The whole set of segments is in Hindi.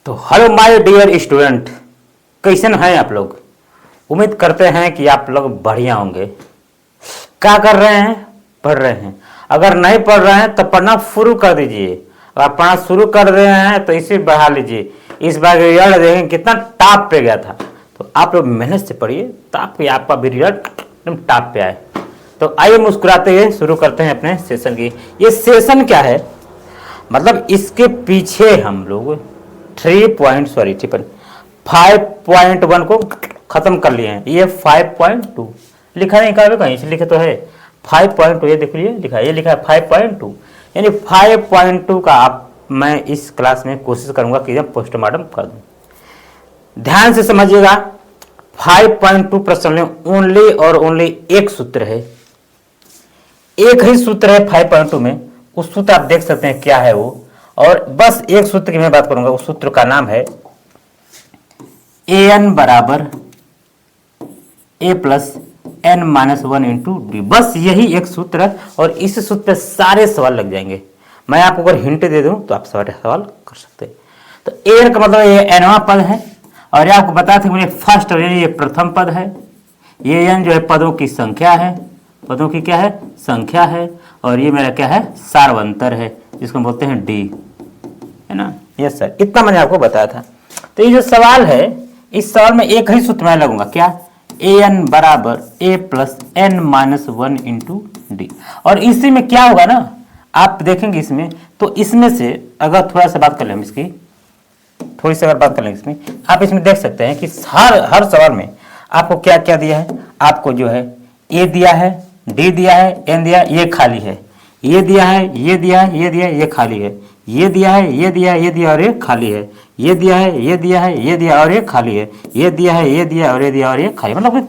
तो हेलो माय डियर स्टूडेंट, कैसन हैं आप लोग। उम्मीद करते हैं कि आप लोग बढ़िया होंगे। क्या कर रहे हैं? पढ़ रहे हैं। अगर नहीं पढ़ रहे हैं तो पढ़ना शुरू कर दीजिए। अगर पढ़ना शुरू कर रहे हैं तो इसे बढ़ा लीजिए। इस बार रिजल्ट देखें कितना टॉप पे गया था। तो आप लोग मेहनत से पढ़िए ताकि आपका भी रिजल्ट एकदम टॉप पे आए। तो आइए मुस्कुराते हुए शुरू करते हैं अपने सेशन की। ये सेशन क्या है, मतलब इसके पीछे हम लोग 5.1 को खत्म कर लिए हैं। ये 5.2 लिखा नहीं, कहीं से लिखे तो है 5.2। ये देखिए लिखा है, ये लिखा है 5.2, यानी 5.2 का आप मैं इस क्लास में कोशिश करूंगा कि जब पोस्टमार्टम कर दूं। ध्यान से समझिएगा, 5.2 प्रश्न में ओनली और ओनली एक सूत्र है, एक ही सूत्र है 5.2 में। उस सूत्र आप देख सकते हैं क्या है वो, और बस एक सूत्र की मैं बात करूंगा। उस सूत्र का नाम है an बराबर a plus n minus 1 into D. बस यही एक सूत्र है और इस सूत्र पे सारे सवाल लग जाएंगे। मैं आपको अगर हिंट दे दूं तो आप सारे सवाल कर सकते हैं। तो an का मतलब ये nवां पद है, और ये आपको बता थे मुझे फर्स्ट, ये प्रथम पद है। ये n जो है पदों की संख्या है, पदों की क्या है? संख्या है। और ये मेरा क्या है? सार्वंतर है, जिसको बोलते हैं डी, है ना। यस सर, इतना मैंने आपको बताया था। तो ये जो सवाल है, इस सवाल में एक ही सूत्र मैं लगूंगा, क्या? an बराबर a plus n minus 1 into D. और इसी में क्या होगा ना, आप देखेंगे इसमें, तो इसमें से अगर थोड़ा सा बात कर लें इसकी, थोड़ी सी अगर बात कर लें इसमें, आप इसमें देख सकते हैं कि हर सवाल में आपको क्या क्या दिया है। आपको जो है a दिया है, d दिया है, n दिया है, ये खाली है। ये दिया है, ये दिया है, ये दिया है, ये खाली है। ये दिया है, ये दिया है, ये दिया और ये खाली है। ये दिया है, ये दिया है, ये दिया और ये खाली है। ये दिया है, ये दिया और ये दिया और ये खाली। मतलब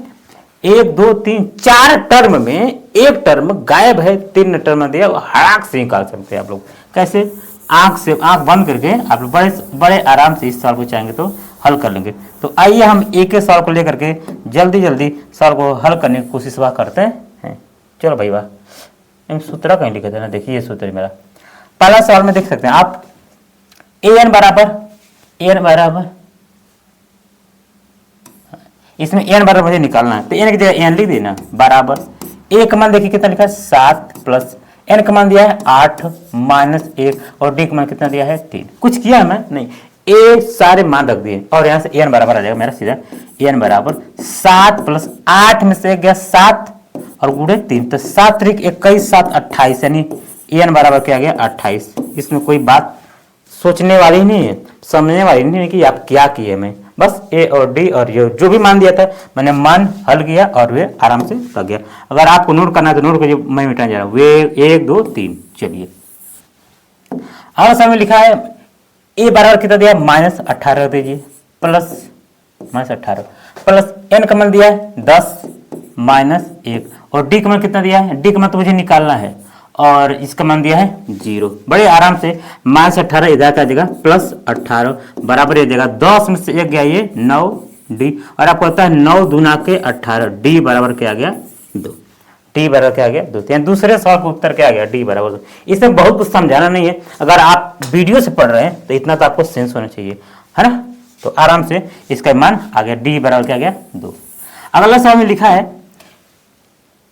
1 2 3 4 टर्म में एक टर्म गायब है, 3 टर्म दिया, हड़ाक से निकाल सकते हैं आप लोग। कैसे? आंख बंद करके आप लोग बड़े आराम से इस सवाल को चाहेंगे तो हल कर लेंगे। तो आइए हम एक एक सवाल को लेकर के जल्दी जल्दी सवाल को हल करने की कोशिश करते हैं। चलो भाई वाह, सूत्र कहीं लिखे थे ना, देखिए ये सूत्र मेरा। पहला सवाल में देख सकते हैं आप, an बराबर इसमें n बराबर मुझे निकालना है, तो n की जगह n लिख देना बराबर। a का मान देखिए कितना लिखा है? 7 प्लस n का मान दिया है 8 माइनस 1, और d का मान कितना दिया है? 3। कुछ किया मैं नहीं, a सारे मान रख दिए, और यहाँ से n बराबर आ जाएगा मेरा सीधा। n बराबर 7 प्लस 8 में से गया 7 और गुणे 3, तो 7 त्रिक 21 7 28, यानी n बराबर क्या आ गया? 28। इसमें कोई बात सोचने वाली नहीं है, समझने वाली नहीं है कि आप क्या किए। मैं बस a और d और ये जो भी मान दिया था मैंने मान हल किया और वे आराम से लग गया। अगर आपको नोट करना है तो नोट करिए, मैं मिटाने जा रहा हूँ। वे 1 2 3। चलिए अब समय लिखा है a बराबर कितना दिया? -18 दीजिए, प्लस -18 प्लस n का मान दिया है 10 माइनस 1, और d का मान कितना दिया है? d का मान तो मुझे निकालना है, और इसका मान दिया है 0। बड़े आराम से -18 इधर का जगह प्लस 18 बराबर ये जगह 10 में से 1 गया ये 9 d, और आपको पता है 9 दूना के 18, d बराबर क्या आ गया? 2। d बराबर क्या आ गया? 2। यानी दूसरे सवाल का उत्तर क्या आ गया? d बराबर 2। इसमें बहुत कुछ समझाना नहीं है, अगर आप वीडियो से पढ़ रहे हैं तो इतना तो आपको सेंस होना चाहिए, है ना। तो आराम से इसका मान आ गया, d बराबर क्या आ गया? 2। अगला सवाल में लिखा है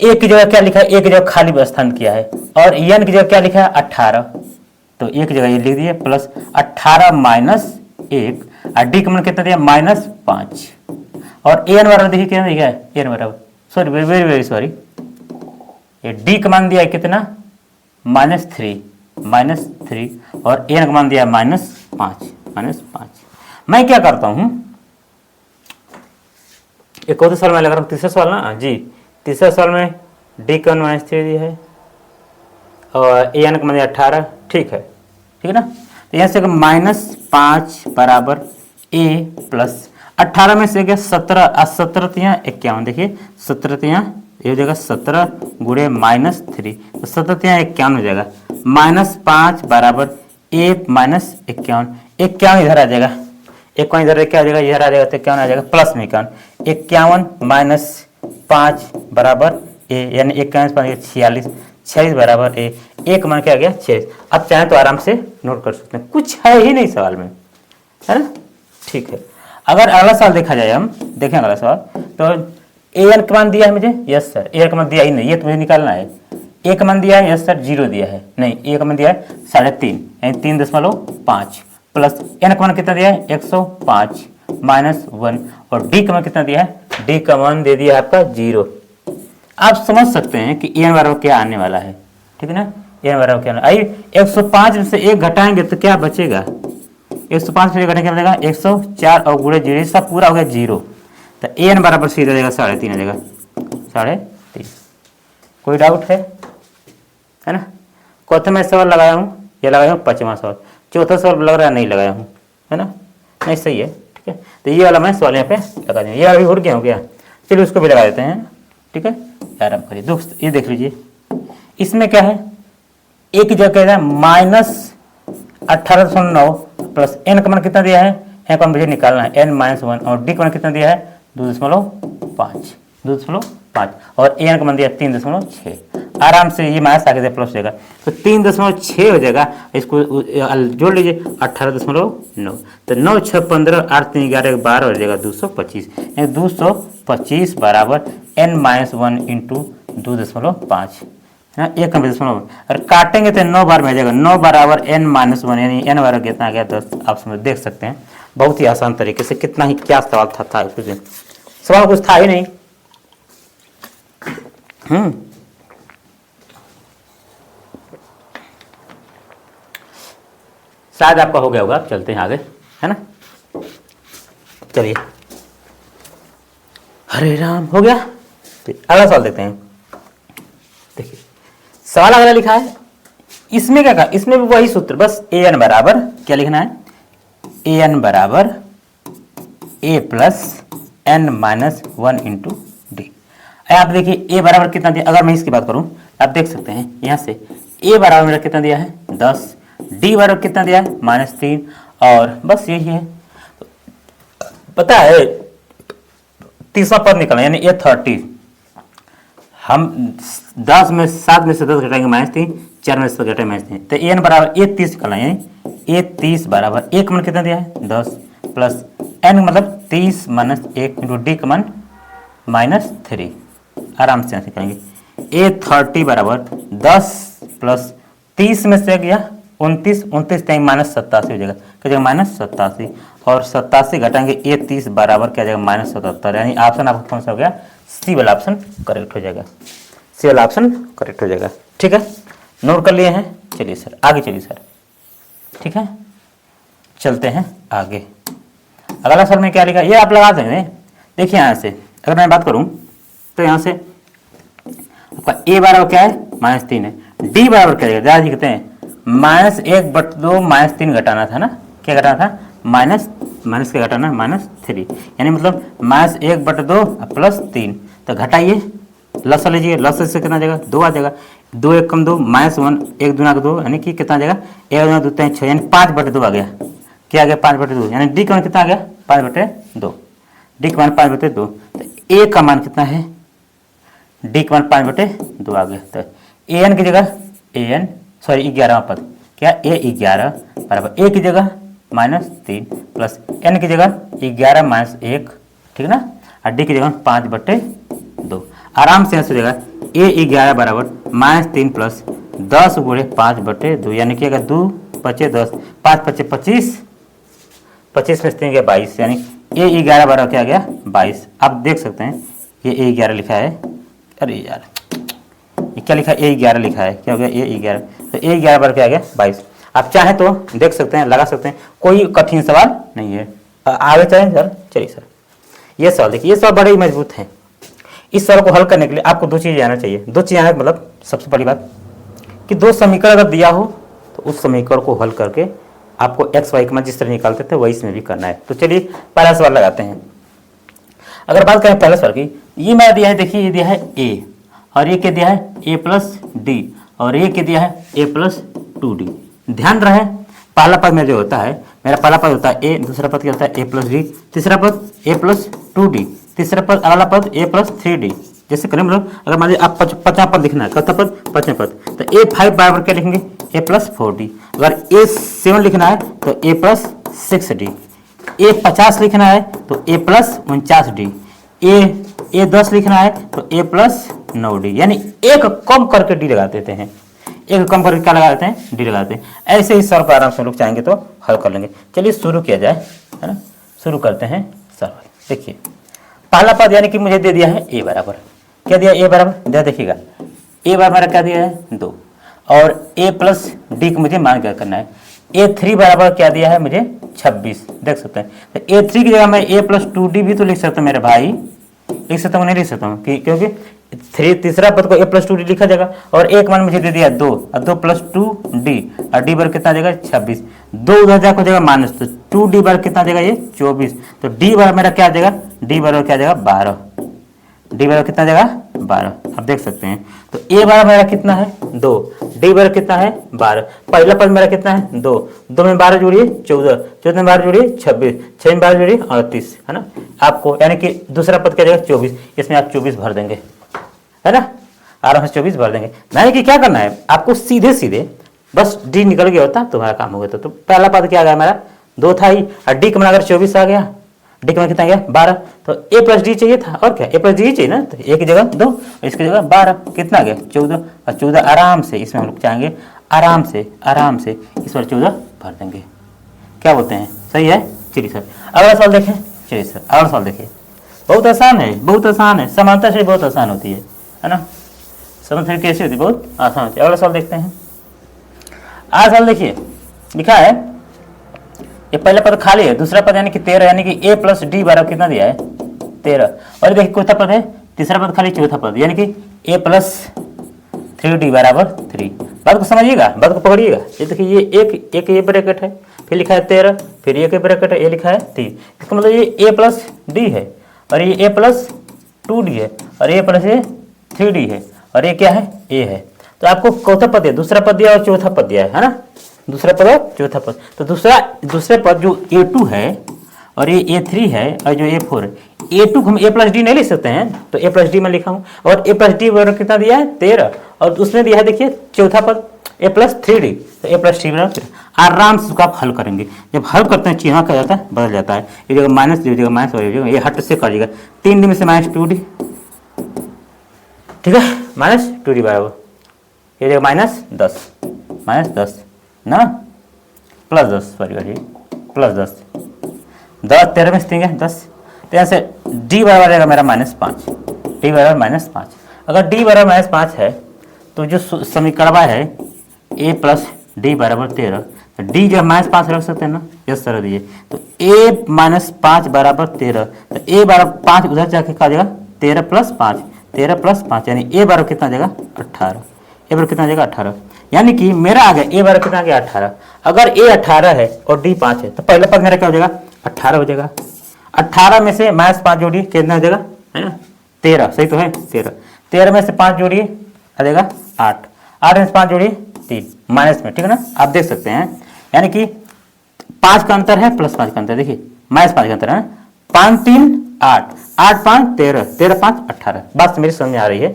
एक की जगह क्या लिखा है? एक की जगह खाली स्थान किया है, और n की जगह क्या लिखा है? 18। तो एक जगह ये लिख दिए प्लस 18 माइनस 1, और डी का मान कितना दिया? -5, और n बराबर देखिए कितना दिया है? n बराबर सॉरी वेरी सॉरी, ये डी का मान दिया है कितना? -3, और n का मान दिया -5। मैं क्या करता हूं, एक और सवाल मैं लगा रहा हूं, तीसरा सवाल ना जी। तीसरा सवाल में डी का मान -3 दिया है और an का मान 18। ठीक है ना। तो यहाँ से -5 बराबर a प्लस 18 में से गया 17, 17 यहाँ 51, देखिए 17 यहाँ ये हो जाएगा 17 गुणे -3, तो 17 यहाँ 51 हो जाएगा। -5 बराबर 1 माइनस 51, 51 इधर आ जाएगा, 51 इधर क्या आ जाएगा? इधर आ जाएगा, तो 51 आ जाएगा प्लस में 51 माइनस 5 बराबर a, यानी 51 46, 46 बराबर a, एक मान क्या आ गया? 46। अब चाहे तो आराम से नोट कर सकते हैं, कुछ है ही नहीं सवाल में, है ना। ठीक है, अगर अगला सवाल देखा जाए, हम देखें अगला सवाल, तो ए एन का मान दिया है मुझे, यस सर, ए का मान दिया ही नहीं, ये तो मुझे निकालना है। ए का मान दिया है, यस सर, 0 दिया है, नहीं, ए का मान दिया है 3.5 यानी 3.5 प्लस एन का मान कितना दिया है 105 -1 और डी का मान कितना दिया है, डी का मान दे दिया है आपका 0। आप समझ सकते हैं कि एन बराबर क्या आने वाला है, ठीक है ना, एन बराबर क्या आइए 105 में से 1 घटाएंगे तो क्या बचेगा, 105 से घटाएंगे बचेगा 104 और गुणे 0 सब पूरा हो गया 0, तो एन बराबर सीधा जाएगा 3.5 आ जाएगा, 3.5। कोई डाउट है ना। चौथा मैं सवाल लगाया हूँ, ये लगाया हूँ 5वां सवाल, चौथा सवाल लग रहा है नहीं लगाया हूँ, है ना, नहीं सही है, ठीक है। तो ये वाला मैं सवाल यहाँ पे लगा देंगे, ये अभी हो गया, चलिए उसको भी लगा देते हैं, ठीक है। आराम करिए दोस्त, ये देख लीजिए, इसमें क्या है, एक जगह है -1809 प्लस एन का मान कितना दिया है, एन का मान मुझे निकालना है n-1 और डी का मान कितना दिया है 2.5 और एन का मान दिया 3.6। आराम से ये माइनस आगे से प्लस हो जाएगा, तो 3.6 हो जाएगा, इसको जोड़ लीजिए 18.9, तो 9 6 15 8 3 11 12 हो जाएगा 225, यानी 225 बराबर n-1 इंटू 2.5 है ना, 1 दशमलव, अगर काटेंगे तो 9 बार में आ जाएगा, 9 बराबर n-1 यानी n बराबर कितना आ गया 10। आप समझ देख सकते हैं बहुत ही आसान तरीके से, कितना ही क्या सवाल था कुछ सवाल कुछ था ही नहीं। शायद आपका हो गया होगा, चलते हैं आगे, है ना, चलिए, हरे राम, हो गया। अगला सवाल देखते हैं, देखिए सवाल अगला लिखा है, इसमें क्या कहा, इसमें भी वही सूत्र, बस ए एन बराबर क्या लिखना है, ए एन बराबर A plus n-1 into D. आप देखिए ए बराबर कितना दिया, अगर मैं इसकी बात करूं आप देख सकते हैं यहाँ से ए बराबर मेरा कितना दिया है 10, डी बराबर कितना दिया है -3 और बस यही है। पता है तीसरा पद निकलना यानी ए 30, हम 10 में 7 में से 10 घटाएंगे -3, 4 में से घटाएंगे -3, तो एन बराबर ए 30 निकलना यानी ए 30 बराबर एक मान कितना दिया है 10 प्लस एन मतलब 30 - 1 इंटू डी का मान -3। आराम से निकालेंगे ए 30 बराबर 10 प्लस 30 में से गया 29, 29 -87 हो जाएगा, क्या जाएगा -87 और 87 घटाएंगे ए 30 बराबर क्या जाएगा -77, यानी ऑप्शन आपका कौन सा हो गया, सी वाला ऑप्शन करेक्ट हो जाएगा, सी वाला ऑप्शन करेक्ट हो जाएगा। ठीक है, नोट कर लिए हैं, चलिए सर आगे चलिए सर, ठीक है चलते हैं आगे। अगला सर में क्या लिखा ये आप लगा देंगे, देखिए यहाँ से अगर मैं बात करूँ तो यहाँ से आपका ए बराबर क्या है -3 है, डी बराबर क्या है ज़्यादा लिखते हैं -1/2 -3 घटाना था ना, क्या घटाना था माइनस के घटाना -3 यानी मतलब -1/2 प्लस 3, तो घटाइए लस लीजिए, लस से कितना जाएगा 2 आ जाएगा, 2 1 कम 2 -1 1 दूना 2 यानी कि कितना आ जाएगा 1 दूना 2 3 6 यानी 5/2 आ गया, क्या आ गया 5/2 यानी डी का मान कितना आ गया 5/2, डी का मान 5/2, तो ए का मान कितना है डी का मान 5/2 आ गया, तो ए एन की जगह ए एन सॉरी 11वां पद क्या ए 11 बराबर ए की जगह -3 प्लस एन की जगह 11 - 1 ठीक ना, और डी की जगह 5/2। आराम से हो जाएगा ए 11 बराबर -3 प्लस 10 गुणे 5/2 यानी कि अगर 2 बचे 10 5 बचे 25, 25 में 3 गया 22 यानी ए 11 बराबर क्या आ गया 22। आप देख सकते हैं ये ए 11 लिखा है, अरे यार ये क्या लिखा है ए 11 लिखा है, क्या हो गया ए 11, तो ए 11 बराबर क्या आ गया 22। आप चाहें तो देख सकते हैं लगा सकते हैं, कोई कठिन सवाल नहीं है। आगे चलें सर, चलिए सर ये सवाल देखिए, ये सवाल बड़े ही मजबूत हैं। इस सवाल को हल करने के लिए आपको 2 चीज़ आना चाहिए, 2 चीज़ आना मतलब सबसे बड़ी बात कि 2 समीकरण अगर दिया हो तो उस समीकरण को हल करके आपको एक्स वाई का मान जिस तरह निकालते थे वही इसमें भी करना है। तो चलिए पहला सवाल लगाते हैं। अगर बात करें पहला सवाल की, ये मैं दिया है, देखिए ये दिया है ए और ये क्या दिया है ए प्लस डी और ये क्या दिया है ए प्लस 2d। ध्यान रहे पहला पद में जो होता है मेरा पहला पद होता है ए, दूसरा पद क्या होता है ए प्लस डी, तीसरा पद ए प्लस 2d, तीसरा पद अगला पद ए प्लस 3d। जैसे करें मतलब अगर मान लीजिए आप 5वां पद लिखना है, कौन सा पद 5वां पद, तो ए 5 बराबर क्या लिखेंगे ए प्लस 4d, अगर ए 7 लिखना है तो ए प्लस 6d, ए 50 लिखना है तो ए प्लस 49D, ए 10 लिखना है तो ए प्लस 9D, यानी एक कम करके डी लगा देते हैं, एक कम करके क्या लगा देते हैं, डी लगा देते हैं। ऐसे ही सॉल्व आराम से लोग चाहेंगे तो हल कर लेंगे। चलिए शुरू किया जाए, है ना, शुरू करते हैं सॉल्व। देखिए पहला पद यानी कि मुझे दे दिया है ए बराबर, क्या दिया, ए बराबर दिया, देखिएगा ए बराबर मेरा क्या दिया है 2, और ए प्लस डी को मुझे मान क्या करना है, A3 बराबर क्या दिया है मुझे 26, देख सकते हैं। तो A3 की जगह मैं A प्लस 2D भी तो लिख सकता हूँ मेरे भाई, लिख सकता हूँ नहीं लिख सकता हूँ, क्योंकि तीसरा पद को A प्लस 2D लिखा जाएगा, और एक मान मुझे दे दिया 2, और 2 प्लस 2D, और D बराबर कितना जाएगा 26, 2 उधर जाकर जाएगा माइनस, तो 2D बराबर कितना जाएगा ये 24, तो D बराबर मेरा क्या जाएगा, D बराबर क्या जाएगा 12, डी बराबर कितना जाएगा 12, आप देख सकते हैं। तो ए बराबर मेरा कितना है 2, डी बराबर कितना है 12, पहला पद मेरा कितना है 2, 2 में 12 जोड़िए 14, 14 में 12 जोड़िए 26, 6 में 12 जोड़िए 38, है ना, आपको यानी कि दूसरा पद क्या जाएगा 24, इसमें आप 24 भर देंगे, है ना, आराम से 24 भर देंगे। यानी कि क्या करना है आपको, सीधे सीधे बस डी निकल गया होता तुम्हारा काम हो गया। तो पहला पद क्या आ गया मेरा 2 था ही, और डी का मान अगर 24 आ गया, डी का मान कितना गया 12, तो ए प्लस डी चाहिए था, और क्या ए प्लस डी चाहिए ना, तो ए की जगह 2, इसकी जगह 12, कितना गया 14, और 14 आराम से इसमें हम लोग चाहेंगे आराम से इस पर 14 भर देंगे। क्या बोलते हैं, सही है। चलिए सर अगला सवाल देखें, चलिए सर अगला सवाल देखिए, बहुत आसान है, बहुत आसान है, समानता से बहुत आसान होती है ना, समानता कैसी होती है, बहुत आसान होती है। अगला सवाल देखते हैं। अगला सवाल देखिए लिखा है, ये पहला पद खाली है, दूसरा पद यानी कि 13, यानी कि ए प्लस डी बराबर कितना दिया है 13, और देखिए चौथा पद है, तीसरा पद खाली, चौथा पद यानी कि ए प्लस 3D बराबर 3। बात को समझिएगा, बात को पकड़िएगा। ये देखिए ये एक ये ब्रैकेट है, फिर लिखा है 13, फिर एक ब्रैकेट है, ये लिखा है 3, इसका मतलब ये ए प्लस डी है, और ये ए प्लस 2D है, और ए प्लस ये 3D है, और ये क्या है ए है। तो आपको चौथा पद दिया, दूसरा पद दिया और चौथा पद दिया है ना, दूसरा पद और चौथा पद। तो दूसरे पद जो A2 है और ये A3 है और जो A4 है, A2 को हम A प्लस डी नहीं लिख सकते हैं, तो A प्लस डी में लिखा हूँ, और A प्लस डी बराबर कितना दिया है 13, और उसमें दिया है देखिए चौथा पद A प्लस 3D, तो A प्लस 3 बराबर आराम से उसको आप हल करेंगे। जब हल करते हैं चिन्ह क्या जाता है, बदल जाता है, ये जगह माइनस, ये जगह माइनस, और ये हट से करिएगा, 3D में से माइनस 2D, ठीक है, माइनस 2D बराबर ये जगह माइनस 10 ना, प्लस 10, सॉरी करिए प्लस 10, 13 में से 3 है 10, तो यहाँ से डी बराबर रहेगा मेरा -5, डी बराबर -5। अगर डी बराबर -5 है तो जो समीकरण है ए प्लस डी बराबर 13, तो डी जो -5 रख सकते हैं ना, यस सर दिए, तो ए -5 बराबर 13, तो ए बराबर 5 उधर जाके क्या जाएगा 13 प्लस 5, यानी ए बराबर कितना जाएगा 18, ए बराबर कितना जाएगा 18, यानी कि मेरा आ गया ए बराबर कितना गया 18। अगर ए 18 है और डी 5 है तो पहला पद मेरा क्या हो जाएगा 18 हो जाएगा, 18 में से -5 जोड़िए कितना हो जाएगा, है ना 13, सही तो है 13, 13 में से 5 जोड़िए आ जाएगा 8, 8 में से 5 जोड़िए 3 माइनस में, ठीक है ना, आप देख सकते हैं, यानी कि 5 का अंतर है प्लस 5 का अंतर, देखिए -5 का अंतर है, 5 3 8, 8 5 13, 13 5 18, बात मेरी समझ में आ रही है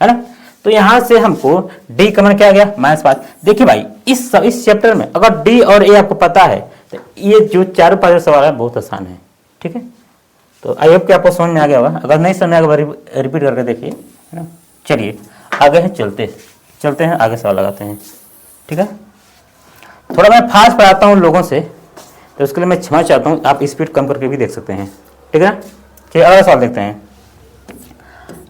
ना। तो यहां से हमको डी का मान क्या आ गया -5। देखिए भाई इस चैप्टर में अगर डी और ए आपको पता है तो ये जो चारों पांचों सवाल है बहुत आसान है, ठीक है। तो आई होप कि आपको समझ में आ गया होगा, अगर नहीं समझ में आएगा रिपीट करके देखिए, है ना। चलिए आगे है, चलते हैं आगे सवाल लगाते हैं, ठीक है। थोड़ा मैं फास्ट पढ़ाता हूँ लोगों से, तो उसके लिए मैं क्षमा चाहता हूँ, आप स्पीड कम करके भी देख सकते हैं, ठीक है ना। चलिए अगला सवाल देखते हैं।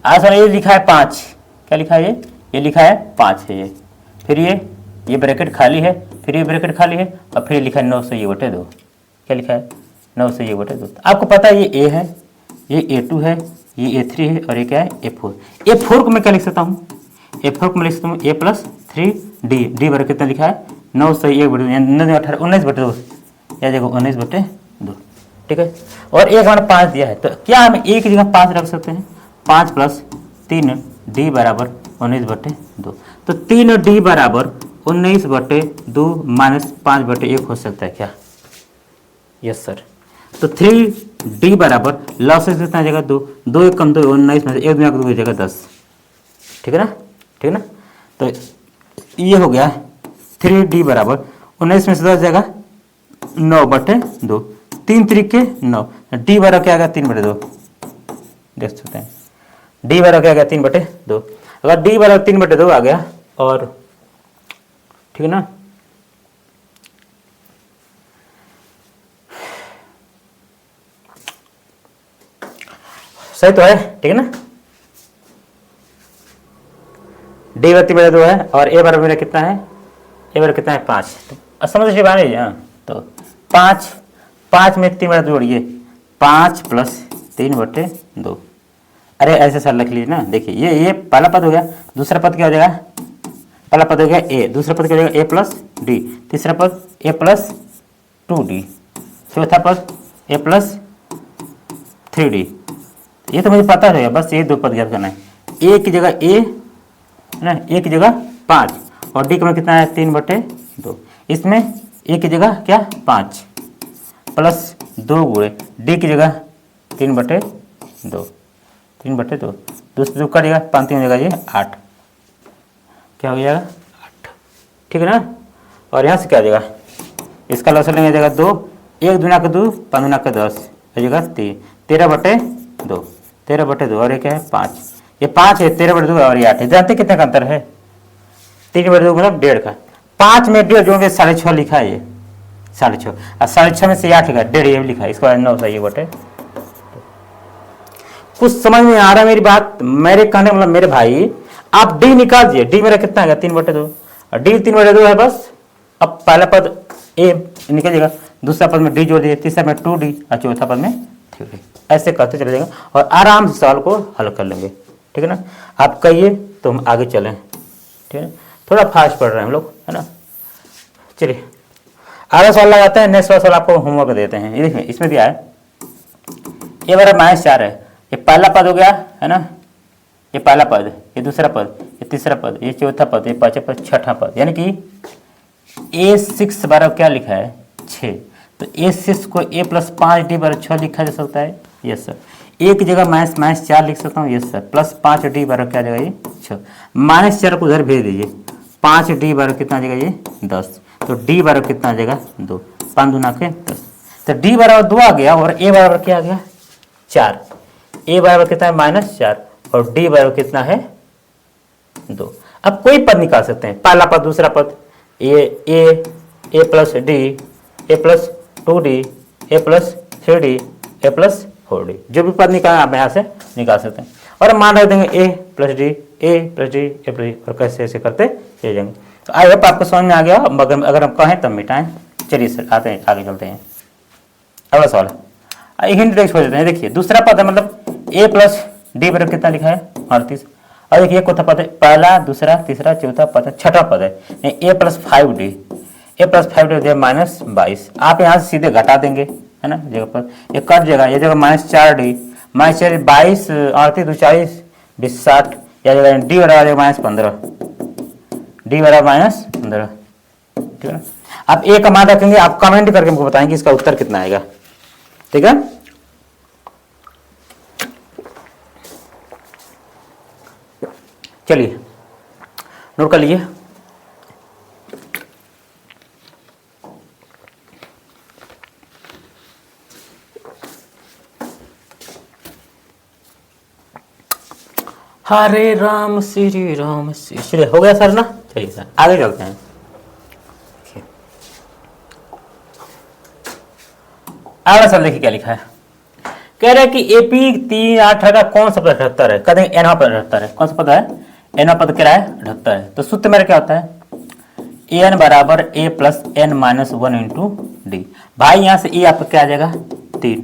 आज सवाल ये लिखा है 5, क्या लिखा है ये लिखा है 5 है, ये फिर ये ब्रैकेट खाली है, फिर ये ब्रैकेट खाली है, और फिर लिखा है 9 से ये बटे 2, क्या लिखा है 9 से ये बटे 2। आपको पता है ये A है, ये A2 है, ये A3 है, और ये क्या है A4। A4 को मैं क्या लिख सकता हूँ, A4 को मैं लिख सकता हूँ A प्लस 3D, डी बराबर कितना लिखा है 9 से 1 बटे 18, 19 बटे 2, या देखो 19 बटे 2, ठीक है। और एक हमारा 5 दिया है, तो क्या हम ए की जगह 5 रख सकते हैं, 5 प्लस 3D बराबर 19 बटे 2, तो 3D बराबर 19 बटे 2 माइनस 5 बटे 1 हो सकता है क्या, यस सर। तो 3D बराबर लॉसेस कितना आ जाएगा 2, 2 1 कम 2 19 में से 1 2 हो जाएगा 10, ठीक है ना, ठीक है ना। तो ये हो गया 3D बराबर 19 में से 10 जाएगा 9 बटे 2, 3 तरीके 9, डी बराबर क्या आ गया 3/2, देख सकते हैं डी बराबर क्या आ गया 3/2। अगर डी बराबर 3/2 आ गया और ठीक है ना, सही तो है, ठीक है ना, डी बराबर 3/2 है और ए बराबर मेरा कितना है, ए बराबर कितना है 5, तो समझ से बाहर है। तो 5 में 3/2 जोड़िए, 5 + 3/2। अरे ऐसे सर लिख लीजिए ना, देखिए ये पहला पद हो गया, दूसरा पद क्या हो जाएगा, पहला पद हो गया ए, दूसरा पद क्या हो जाएगा ए प्लस डी, तीसरा पद ए प्लस 2d, चौथा पद ए प्लस 3d। ये तो मुझे पता है, बस ये 2 पद ज्ञात करना है, ए की जगह ए है ना, ए की जगह 5 और डी का मान कितना है 3/2, इसमें ए की जगह क्या 5 प्लस 2 गुणे डी की जगह 3/2, 3/2 दूसरे 2 का जगह 5 3 जगह ये 8, क्या हो जाएगा 8, ठीक है ना। और यहाँ से क्या हो जाएगा, इसका लसन लेंगे जाएगा 2, 1 दूना का 2, 5 दूना का 10 हो जाएगा 3, 13/2, 13/2 और ये क्या है 5, ये 5 है, 13/2 और ये 8 है। जानते कितने का अंतर है, 3/2 मतलब 1.5 का, 5 में 1.5 जोड़ के 6.5 लिखा है, ये 6.5 और 6.5 में से 8 लिखा है, 1.5 ये भी लिखा है, इसके बाद 9 सही बटे। कुछ समझ में आ रहा है मेरी बात, मेरे कहने मतलब मेरे भाई आप डी निकाल दिए, डी मेरा कितना है 3/2 और डी 3/2 है बस। अब पहला पद ए निकल जाएगा, दूसरा पद में डी जोड़ दिए, तीसरा में 2d और चौथा पद में 3d, ऐसे करते चले जाएगा और आराम से सवाल को हल कर लेंगे, ठीक है ना। आप कहिए तो हम आगे चलें, ठीक है, थोड़ा फास्ट पढ़ रहे हैं हम लोग, है ना। चलिए आगे सवाल लगाते हैं, नेक्स्ट सवाल आपको होमवर्क देते हैं। ये देखिए इसमें दिया है ये मेरा -4 है, ये पहला पद हो गया है ना, ये पहला पद, ये दूसरा पद, ये तीसरा पद, ये चौथा पद, ये पांचवा पद, छठा पद, यानी कि A6 बराबर क्या लिखा है 6, तो A6 को A + 5D बराबर 6 लिखा जा सकता है, यस सर। ए की जगह -4 लिख सकता हूँ, यस सर, प्लस 5D बराबर क्या जाएगा ये 6, -4 को उधर भेज दीजिए, 5D बराबर कितना आ जाएगा ये 10, तो D बराबर कितना आ जाएगा 2, 5 दूना के 10, तो D बराबर 2 आ गया और A बराबर क्या आ गया 4, A बराबर कितना है -4 और D बराबर कितना है 2। अब कोई पद निकाल सकते हैं, पहला पद, दूसरा पद, A plus D, A + 2D, A + 3D, A + 4D, जो भी पद निकालना आप यहाँ से निकाल सकते हैं। और मान रख देंगे A + D, A + D, A + D और कैसे ऐसे करते चले जाएंगे। तो आई होप आपको समझ में आ गया, मगर अगर हम कहें तब मिटाएं। चलिए सर आते हैं, आगे चलते हैं। अगला सवाल हिंट देख देते हैं, देखिए दूसरा पद है, मतलब A + D बराबर कितना लिखा है 38, और देखिए कौन सा पद है, पहला दूसरा तीसरा चौथा पद है, छठा पद है A + 5D, A + 5D -22, आप यहाँ से सीधे घटा देंगे, है ना, जगह पर ये कट जाएगा, ये जगह -4D, -4 22, 38 2 40 20 60, या जगह D बराबर -15, D बराबर -15, ठीक है ना। आप A का मान रखेंगे, आप कमेंट करके हमको बताएंगे इसका उत्तर कितना आएगा, ठीक है। चलिए नोट कर लीजिए, हरे राम श्री राम श्री, हो गया सर ना। चलिए सर आगे चलते हैं। अगला सर देखिए क्या लिखा है, कह रहा है कि AP 3 का कौन सा पद 78 है, कहते हैं एनवा पद 78 है, कौन सा पद है एनवा पद क्या है 78 है। तो सूत्र मेरा क्या होता है an बराबर A + n - 1 × D। भाई यहाँ से E आपका क्या आ जाएगा 3,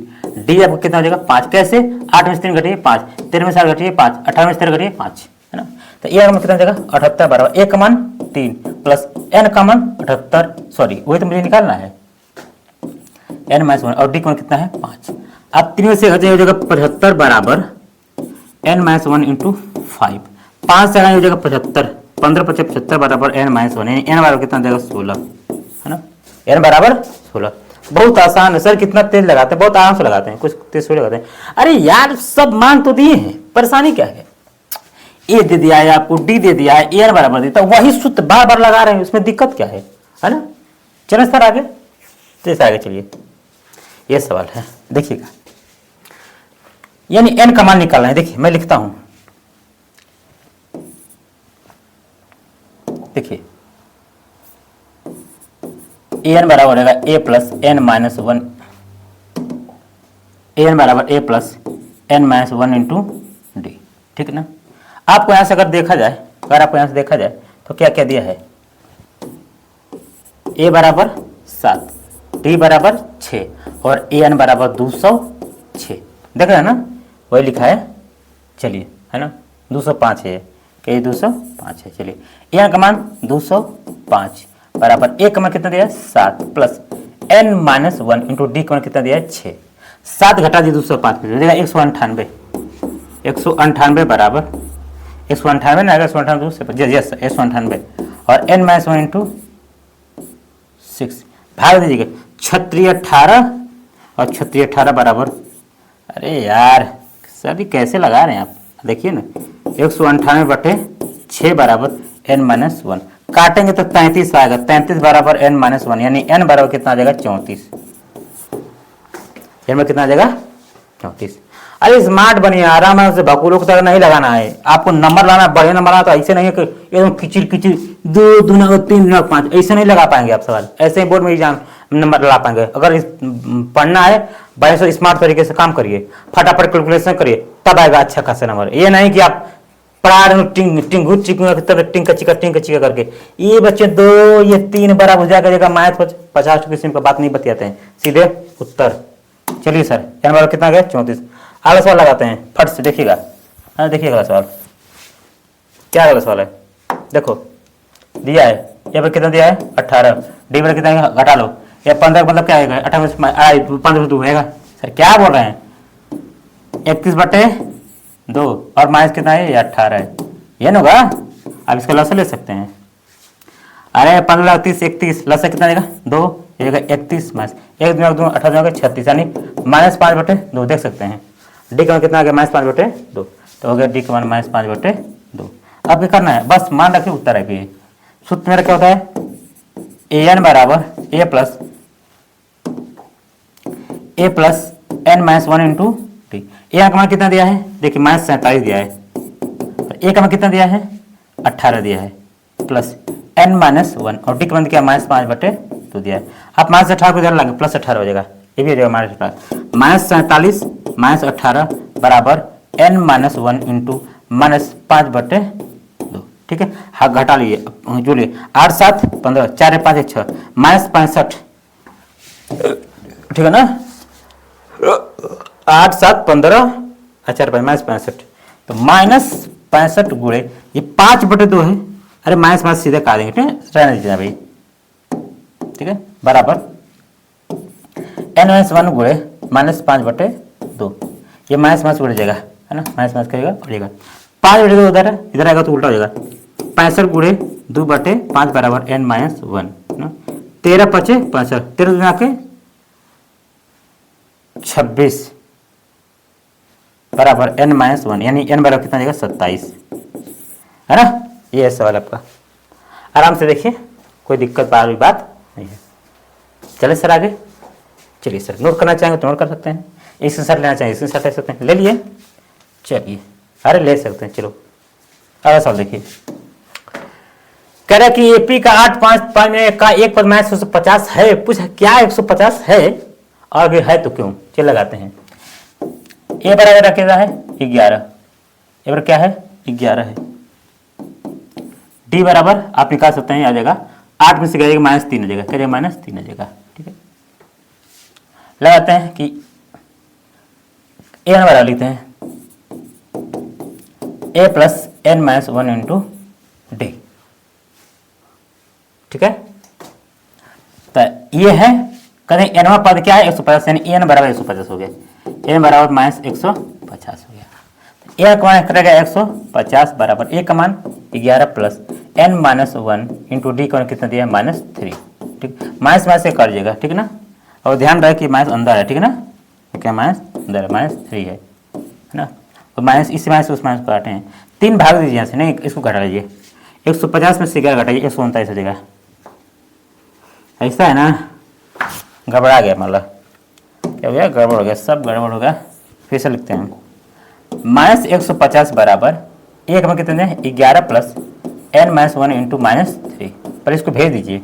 D आपका कितना हो जाएगा 5, कैसे 8 में से 3 घटिए 5, 13 में से 8 घटिए 5, 18 में से 13 घटिए 5, है ना। तो A का मान कितना हो जाएगा 78 बराबर A का मान 3 प्लस n का मान 78, सॉरी वही तो मुझे निकालना है n - 1 और D का मान कितना है 5। अब 3 में से घटे हो जाएगा 75 बराबर n - 1 × 5, 5 से हो जाएगा 75, 15 × 75 बराबर n - 1, यानी n बराबर कितना देगा 16, है ना, n बराबर 16। बहुत आसान है सर, कितना तेज लगाते हैं, बहुत आराम से लगाते हैं, कुछ तेज थोड़ी लगाते हैं। अरे यार सब मान तो दिए हैं, परेशानी क्या है, ए दे दिया है आपको, डी दे दिया है, n बराबर देता, वही सूत्र बार बार लगा रहे हैं, उसमें दिक्कत क्या है ना। चले सर आगे, तो आगे चलिए, ये सवाल है, देखिएगा। यानी n का मान निकालना है। देखिए मैं लिखता हूं, देखिए an बराबर रहेगा a plus n minus one, an बराबर a plus n minus one into D, ठीक है ना। आपको यहां से अगर देखा जाए, अगर आपको यहां से देखा जाए तो क्या क्या दिया है, a बराबर 7, d बराबर 6 और an बराबर 206, देख रहे हैं ना, वही लिखा है। चलिए, है ना, 205 है, क्या 205 है। चलिए an का मान 205 बराबर a का मान कितना दिया है 7 plus n minus one into D का मान कितना दिया है 6। 7 घटा दी 205 में देगा 198, 198 बराबर 198 ना आएगा, 198 यस 198 और n माइनस वन इंटू 6 भाग दीजिएगा 3618 और 3618 बराबर, अरे यार सर ये कैसे लगा रहे हैं आप, देखिए ना 198 बटे 6 बराबर n माइनस वन, काटेंगे तो 33 आएगा, 33 बराबर n माइनस वन, यानी n बराबर कितना आ जाएगा 34, n में कितना आ जाएगा 34। अरे स्मार्ट बनिए, आराम से भकुलों की तरह नहीं लगाना है, आपको नंबर लाना, बढ़िया नंबर आना, तो ऐसे नहीं है कि एकदम किचिर किचिर 2 दूना 3 दूना 5, ऐसे नहीं लगा पाएंगे आप सवाल, ऐसे ही बोर्ड में एग्जाम नंबर ला पाएंगे। अगर पढ़ना है बढ़िया से स्मार्ट तरीके से काम करिए, फटाफट कैलकुलेशन करिए, तब आएगा अच्छा खासा नंबर। ये नहीं कि आप पढ़ा रहे टिंगू टिंका चिका करके, ये बच्चे 2 ये 3 बराबर हो जाएगा, मैथ 50 किस्म का बात नहीं बतियाते हैं, सीधे उत्तर। चलिए सर n बराबर कितना गया 34। अगला सवाल लगाते हैं फट से, देखिएगा, हाँ देखिएगा अगला सवाल, क्या अगला सवाल है, देखो दिया है यहाँ पर कितना दिया है 18, डी पर कितना घटा लो, या 15 मतलब क्या आएगा 18 15 2 होगा। सर क्या बोल रहे हैं 31 बटे 2 और माइनस कितना है 18 है, ये ना होगा। आप इसका लसा ले सकते हैं, अरे 15 30 31 लसा कितना देगा 2, ये 31 माइनस 1 2 18 36, यानी माइनस 5 बटे 2, देख सकते हैं। डी का मान कितना आ गया माइनस 5 बटे 2, तो हो गया डी का मान माइनस 5 बटे 2। अब क्या करना है, बस मान रखिए उत्तर है। कि सूत्र मेरा क्या होता है, ए एन बराबर A plus N minus one into D. A का मान कितना दिया है, देखिए माइनस 47 दिया है, ए का मान कितना दिया है 18 दिया है, प्लस एन माइनस वन और डी का मान क्या माइनस 5 बटे 2 दिया है। आप माइनस 18 को इधर लगे प्लस 18 हो जाएगा, ये भी हो जाएगा माइनस 18, माइनस 47 माइनस 18 बराबर n minus one into minus 5 बटे 2, ठीक है। हाँ घटा लिए, जो लिए 8 7 15 4 5 6 माइनस 65, ठीक है ना, 8 7 15 4 5 माइनस 65, तो माइनस 65 गुणे ये 5 बटे 2 है, अरे माइनस माइनस सीधे काट देंगे, ठीक है, रहने दीजिए भाई, ठीक है, बराबर एन माइनस वन गुणे माइनस 5 बटे 2, ये माइनस माइनस उड़ जाएगा, है ना, माइनस माइनस करेगा उड़ेगा, 5 बटे 2 उधर है, इधर आएगा तो उल्टा हो जाएगा, 65 गुणे 2 बटे 5 बराबर एन माइनस वन, 13 5 65, 13 गुना के 26 बराबर एन माइनस वन, यानी एन बराबर कितना जाएगा 27, है ना। ये है सवाल आपका, आराम से देखिए, कोई दिक्कत वाली बात नहीं है। चले सर आगे, चलिए सर नोट करना चाहेंगे तो नोट कर सकते हैं, इसके साथ लेना चाहेंगे इसके साथ ले सकते हैं, ले लिए, चलिए अरे ले सकते हैं। चलो अगला सवाल देखिए, कह रहा है कि एपी का 8 5 में का एक पद माइनस 150 है, पूछ क्या 150 है और अगर है तो क्यों। चल लगाते हैं, ए बराबर रखेगा है 11, ए बराबर क्या है 11 है, डी बराबर आप निकाल सकते हैं, आ जाएगा 8 में से जाएगा माइनस 3 हो जाएगा, क्या जाएगा माइनस 3 हो जाएगा, ठीक है। लगाते हैं कि ए बराबर लिखते हैं A plus N minus one into D, ठीक है। तो ये है कहते हैं एनवा पद क्या है 150, यानी एन बराबर 150 हो गया, एन बराबर माइनस 150 हो गया, ए का मान करेगा 150 बराबर ए का मान 11 plus N minus one into D का मान कितना दिया है माइनस 3, ठीक, माइनस माइनस से कर दिएगा, ठीक है ना, और ध्यान रहे कि माइनस अंदर है, ठीक है ना, क्या माइनस अंदर है, माइनस 3 है ना, और माइनस इस माइनस उस माइनस को काटे हैं, 3 भाग दीजिए यहाँ से, नहीं इसको घटा लीजिए, 150 में से 11 घटाइए 139 हो जाएगा, ऐसा है ना, घबरा गया मतलब क्या हो गया, गड़बड़ हो गया, सब गड़बड़ हो गया। फिर से लिखते हैं, -150 बराबर एक में कितने 11 प्लस n माइनस 1 इंटू -3। पर इसको भेज दीजिए,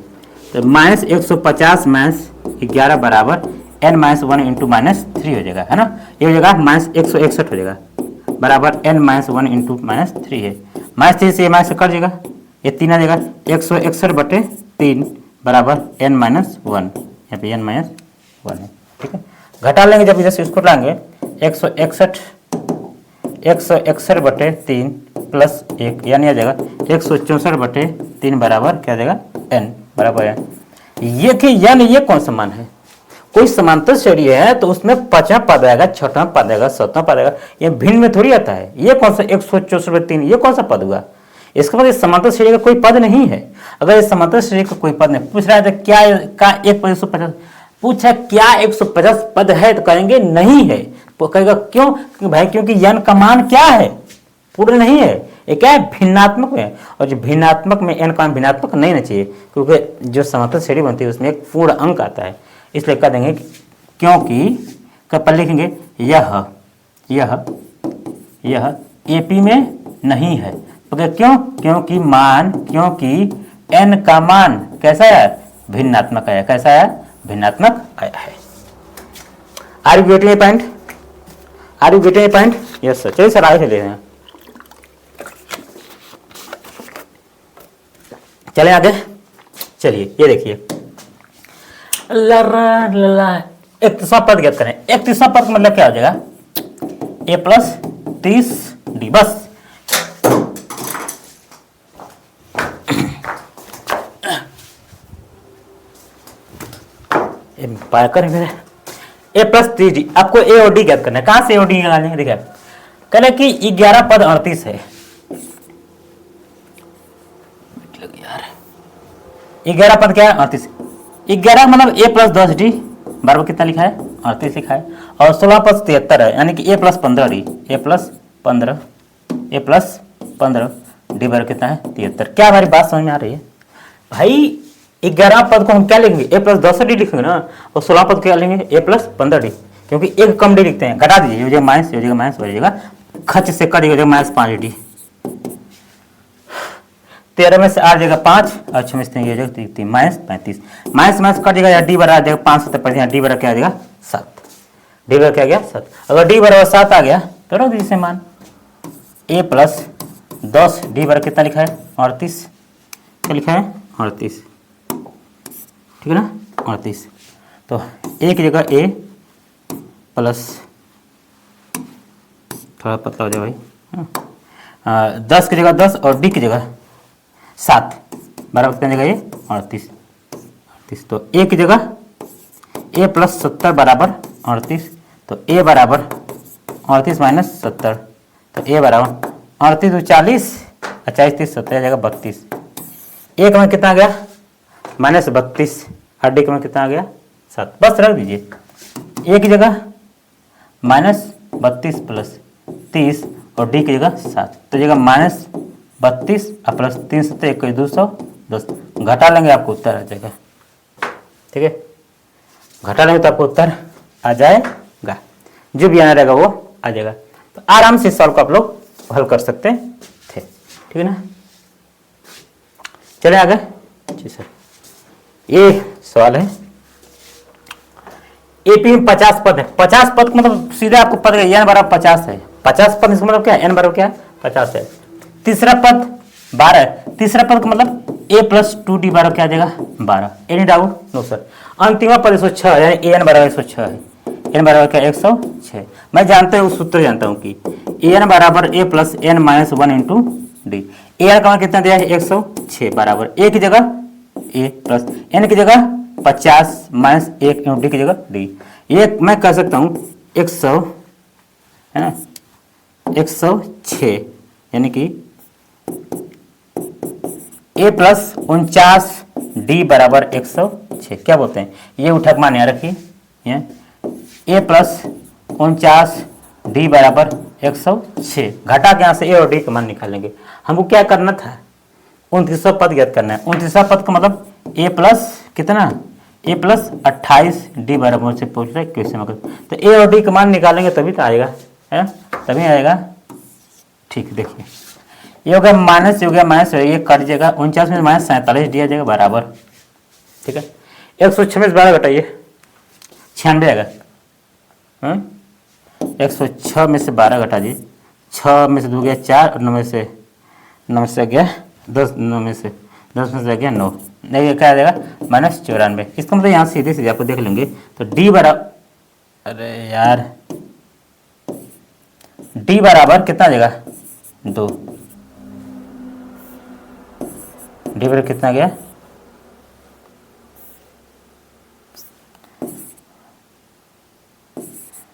तो -150 माइनस 11 बराबर n माइनस 1 इंटू -3 हो जाएगा, है ना। ये हो जाएगा -161 हो जाएगा बराबर n माइनस 1 इंटू -3 है। -3 से माइनस कट जाएगा, ये 3 आ जाएगा, 161/3 बराबर n माइनस 1, यहाँ पे n माइनस 1 है, ठीक है। घटा लेंगे जब इधर से इसको लाएंगे, 161/3 प्लस 1 यानी आ जाएगा 164/3 बराबर क्या आ जाएगा n बराबर है। ये कि यानी ये कौन सा मान है, कोई समांतर श्रेणी है तो उसमें 5वां पद आएगा, 6वां पद आएगा, 7वां पद आएगा, ये भिन्न में थोड़ी आता है। ये कौन सा 164/3 ये कौन सा पद हुआ, इसका मतलब समांतर श्रेणी का कोई पद नहीं है। अगर इस समांतर श्रेणी का कोई पद नहीं, पूछ रहा है क्या का एक पद 150, पूछा क्या 150 पद है तो कहेंगे नहीं है, तो कहेगा क्यों, क्योंकि भाई क्योंकि n का मान क्या है, पूर्ण नहीं है, ये क्या है भिन्नात्मक में, और जो भिन्नात्मक में n का मान भिन्नात्मक नहीं होना चाहिए, क्योंकि जो समांतर श्रेणी बनती है उसमें एक पूर्ण अंक आता है। इसलिए कह देंगे क्योंकि कब लिखेंगे यह AP में नहीं है, तो क्यों, क्योंकि n का मान कैसा है, भिन्नात्मक आया, कैसा है, भिन्नात्मक आया है। Are you getting a point, are you getting a point, yes sir. चलिए सर आगे चले हैं, चले आगे, चलिए ये देखिए 31वां पद ज्ञात करें। 31वां पद मतलब क्या हो जाएगा, a प्लस 30d, बस पाया करेंगे a प्लस 30d, आपको a और d ज्ञात करना है। कहां से a और d निकालेंगे, देखिए कह रहे कि 11 पद 38 है, 11 पद क्या है 38, 11 मतलब a प्लस 10d बराबर कितना लिखा है 38 लिखा है, और 16 पद 73 है, यानी कि a plus 15d, a plus 15 d बराबर कितना है 73। क्या हमारी बात समझ में आ रही है भाई, 11 पद को हम क्या लिखेंगे a प्लस 10d लिखेंगे ना, और 16 पद को क्या लेंगे a प्लस 15d, क्योंकि एक कम d लिखते हैं, घटा दीजिए, हो जाएगा माइनस, हो जाएगा माइनस, हो जाएगा खच से कट, हो जाएगा -5d, 13 में से 8 जगह 5 और 6 में से 3 हो जाएगा -35, माइनस कट जाएगा, डी बराबर आ जाएगा 5 यहाँ डी बराबर क्या आ जाएगा 7, डी बराबर क्या आ गया 7। अगर डी बराबर 7 आ गया तो रख दीजिए मान, a प्लस 10 डी बराबर कितना लिखा है 38, क्या लिखा है 38, ठीक है ना 38। तो a की जगह a प्लस, थोड़ा पतला हो जाए भाई, 10 की जगह 10 और d की जगह 7 बराबर कितनी जगह ये 38, तो a की जगह a प्लस 70 बराबर 38, तो a बराबर 38 माइनस 70, तो a बराबर 38 तो 40, 40 70 जगह 32, एक में कितना आ गया -32, और डी में कितना आ गया 7, बस रख दीजिए, a की जगह -32 प्लस 30 और डी की जगह 7, तो जगह -32 और प्लस 3 सत्तर 210, घटा लेंगे आपको उत्तर आ जाएगा, ठीक है, घटा लेंगे तो आपको उत्तर आ जाएगा, जो भी आना रहेगा वो आ जाएगा। तो आराम से सॉल्व को आप लोग हल कर सकते थे, ठीक है ना। चले आगे, जी सर, ये सवाल है एपी में 50 पद है, 50 पद का मतलब सीधे आपको पद n बराबर 50 है, 50 पद इसका मतलब क्या है n बराबर क्या है 50 है। तीसरा पद 12 है, तीसरा पद का मतलब a प्लस 2d बराबर क्या आ जाएगा 12, एनी डाउट नो सर। अंतिम पद 106 है, यानी an बराबर 106 है, n बराबर क्या 106। मैं जानता हूँ सूत्र जानता हूँ कि an बराबर a plus n minus 1 into D, an का मान कितना दिया है 106 बराबर a की जगह a प्लस n की जगह 50 माइनस 1 इंटू डी की जगह डी। ये मैं कह सकता हूँ 100 है ना, 106 यानी कि a प्लस 49 डी बराबर 106, क्या बोलते हैं ये उठक मान यहाँ रखिए, a प्लस 49 डी बराबर 106, घटा के यहाँ से a और d का मान निकालेंगे। हमको क्या करना था 29वां पद ज्ञात करना है, 29वां पद का मतलब a प्लस कितना ए प्लस 28 डी बराबर से पूछ रहा है क्वेश्चन में। तो ए और डी का मान निकालेंगे तभी तो आएगा, है तभी आएगा। ठीक, देखिए ये हो गया माइनस, ये हो गया माइनस, ये कट जाएगा 49 में माइनस 47 डी आ जाएगा बराबर। ठीक है, 126 12 घटाइए 96 आएगा। 106 में से 12 घटा दिए, 6 में से 2 गया 4 और 9 में से गया 10, 9 में से 10 में से गया 9, नहीं क्या आ जाएगा -94। इसका मतलब यहाँ सीधे सीधे आपको देख लेंगे तो डी बराबर, अरे यार डी बराबर कितना आ जाएगा 2, डी बराबर कितना गया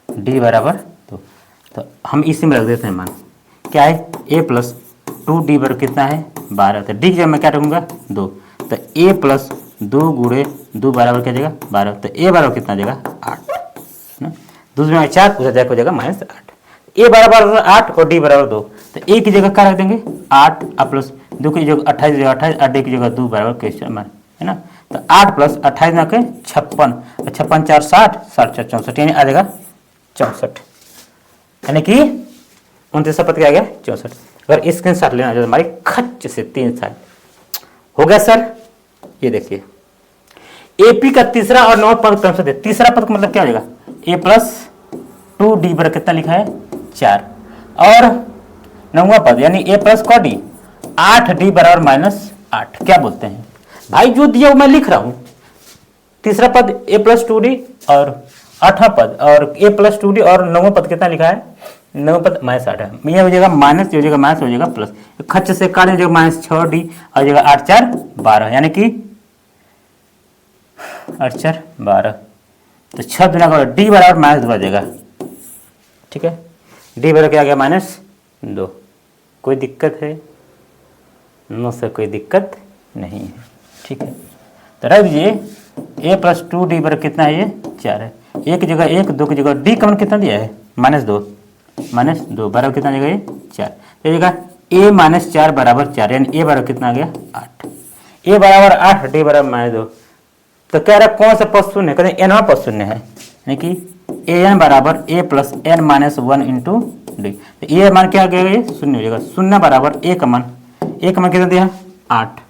डी बराबर 2। तो हम इसी में रख देते हैं मान, क्या है ए प्लस 2 डी बराबर कितना है 12। तो डी की जगह मैं क्या रखूँगा 2, तो ए प्लस 2 गुणे 2 बराबर क्या जाएगा 12। तो ए बराबर कितना जाएगा 8 ना, दूसरे में 4 उधर जाकर हो जाएगा -8। ए बराबर 8 और डी बराबर 2, तो ए की जगह क्या रख देंगे 8 और प्लस 2 की जगह 28 जगह 28 और डी की जगह 2 बराबर क्वेश्चन मार्क, है ना। तो 8 प्लस 28 ना के 56, 56 4 60, 60 4 64, यानी आ जाएगा 64, यानी कि 29 पद क्या आ गया 64। अगर स्क्रीन शॉट लेना जो हमारी खच से 3 साल हो गया सर। ये देखिए एपी का तीसरा और 9 पद क्रम से दे, तीसरा पद का मतलब क्या हो जाएगा ए प्लस 2 डी बराबर कितना लिखा है 4, और 9वां पद यानी ए प्लस का डी 8 डी बराबर -8। क्या बोलते हैं भाई, जो दिया वो मैं लिख रहा हूं। तीसरा पद ए प्लस 2 डी और 8वां पद और ए प्लस 2 डी और 9वां पद कितना लिखा है 9वां पद -8 है। ये हो जाएगा माइनस, ये हो जाएगा माइनस, हो जाएगा प्लस, खच से काट हो जाएगा -6 डी और जाएगा 8 4 12, यानी कि 8 4 12। तो 6 दुना का डी बराबर -2 आ जाएगा। ठीक है, डी बराबर क्या आ गया -2। कोई दिक्कत है नो सर, कोई दिक्कत नहीं है। ठीक है, तो रख दीजिए ए प्लस 2 डी बराबर कितना है ये 4 है, एक की जगह 1, 2 की जगह डी का मान कितना दिया है -2 बराबर कितना जगह ये 4, तो जगह ए -4 बराबर 4, यानी ए बराबर कितना आ गया 8, ए बराबर 8 डी बराबर -2। तो कह रहा कौन सा पद शून्य, कहते हैं n पद शून्य है, यानी कि ए एन बराबर A plus N -1 into D. तो ए मान क्या गया ये शून्य हो जाएगा, शून्य बराबर ए का मान कितना दिया 8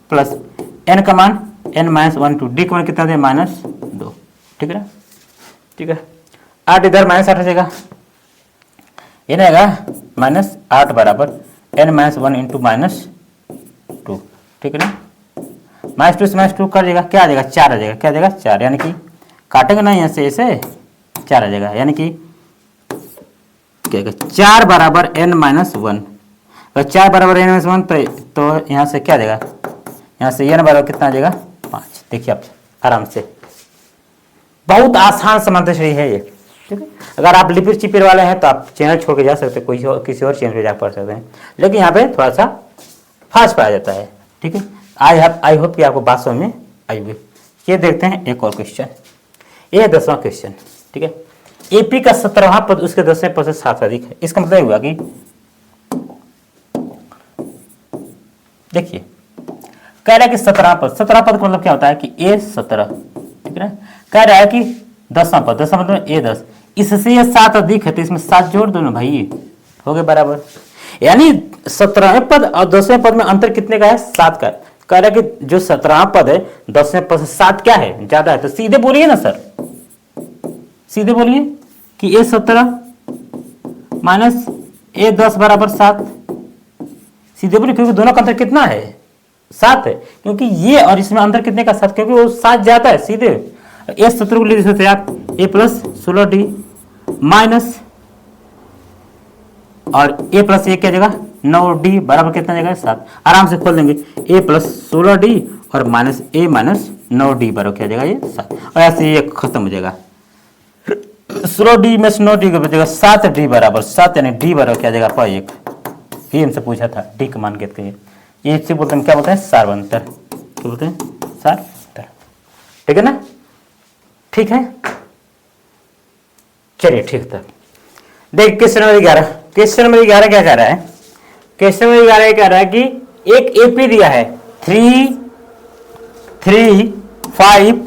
प्लस एन का मान n-1 इंटू डी का मान कितना दिया -2। ठीक है ना, ठीक है 8 इधर -8 हो जाएगा, ये ना आएगा -8 बराबर n-1 इंटू -2। ठीक है ना, -2 से -2 कर देगा क्या आ जाएगा 4 आ जाएगा, क्या आ जाएगा 4, यानी कि काटेंगे ना यहाँ से ऐसे 4 आ जाएगा, यानी कि क्या आएगा 4 बराबर n-1। अगर 4 बराबर n-1 तो यहाँ से क्या आ जाएगा, यहाँ से n बराबर कितना आ जाएगा 5। देखिए आप आराम से, बहुत आसान समांतर है ये। ठीक है, अगर आप लिपिर चिपिर वाले हैं तो आप चैनल छोड़ के जा सकते हैं, कोई और किसी और चैनल पे जा पढ़ सकते हैं, लेकिन यहाँ पे थोड़ा सा फास्ट पाया जाता है। ठीक है, आई होप कि आपको बात समझ में आई होगी। ये देखते हैं एक और क्वेश्चन, ये 10वां क्वेश्चन। ठीक है, एपी का 17वां पद उसके 10वें पद से 7 अधिक है। इसका मतलब हुआ कि देखिए कह रहा है कि 17 पद का मतलब क्या होता है कि ए 17। ठीक है ना, कह रहा है कि 10वां पद मतलब ए 10, इससे ये 7 अधिक है तो इसमें 7 जोड़ दो ना भाई, हो गए बराबर। यानी 17वें पद और 10वें पद में अंतर कितने का है 7 का। कह रहा है कि जो 17वां पद है 10वें पद से 7 क्या है ज्यादा है, तो सीधे बोलिए ना सर, सीधे बोलिए कि ए 17 माइनस ए 10 बराबर 7, सीधे बोलिए, क्योंकि दोनों का अंतर कितना है 7 है, क्योंकि ये और इसमें अंतर कितने का 7, क्योंकि वो 7 ज्यादा है। सीधे ए 17 को ले सकते हैं आप ए प्लस 16 डी माइनस और ए प्लस ए क्या जगह 9 डी बराबर कितना जगह 7। आराम से खोल देंगे ए प्लस 16 डी और माइनस ए माइनस 9 डी बराबर क्या जगह ये 7, और ऐसे ये खत्म हो जाएगा। 16 डी में 9 डी की जगह 7 डी बराबर 7, यानी डी बराबर क्या जगह आपका 1। ये हमसे पूछा था डी का मान कहते हैं, ये इससे बोलते हैं क्या बोलते हैं सार्वंतर, क्या बोलते हैं सार्वंतर। ठीक है ना, ठीक है चलिए ठीक था। देख क्वेश्चन नंबर 11, क्वेश्चन नंबर 11 क्या कह रहा है, क्वेश्चन नंबर 11 कह रहा है कि एक एपी दिया है 3 3 5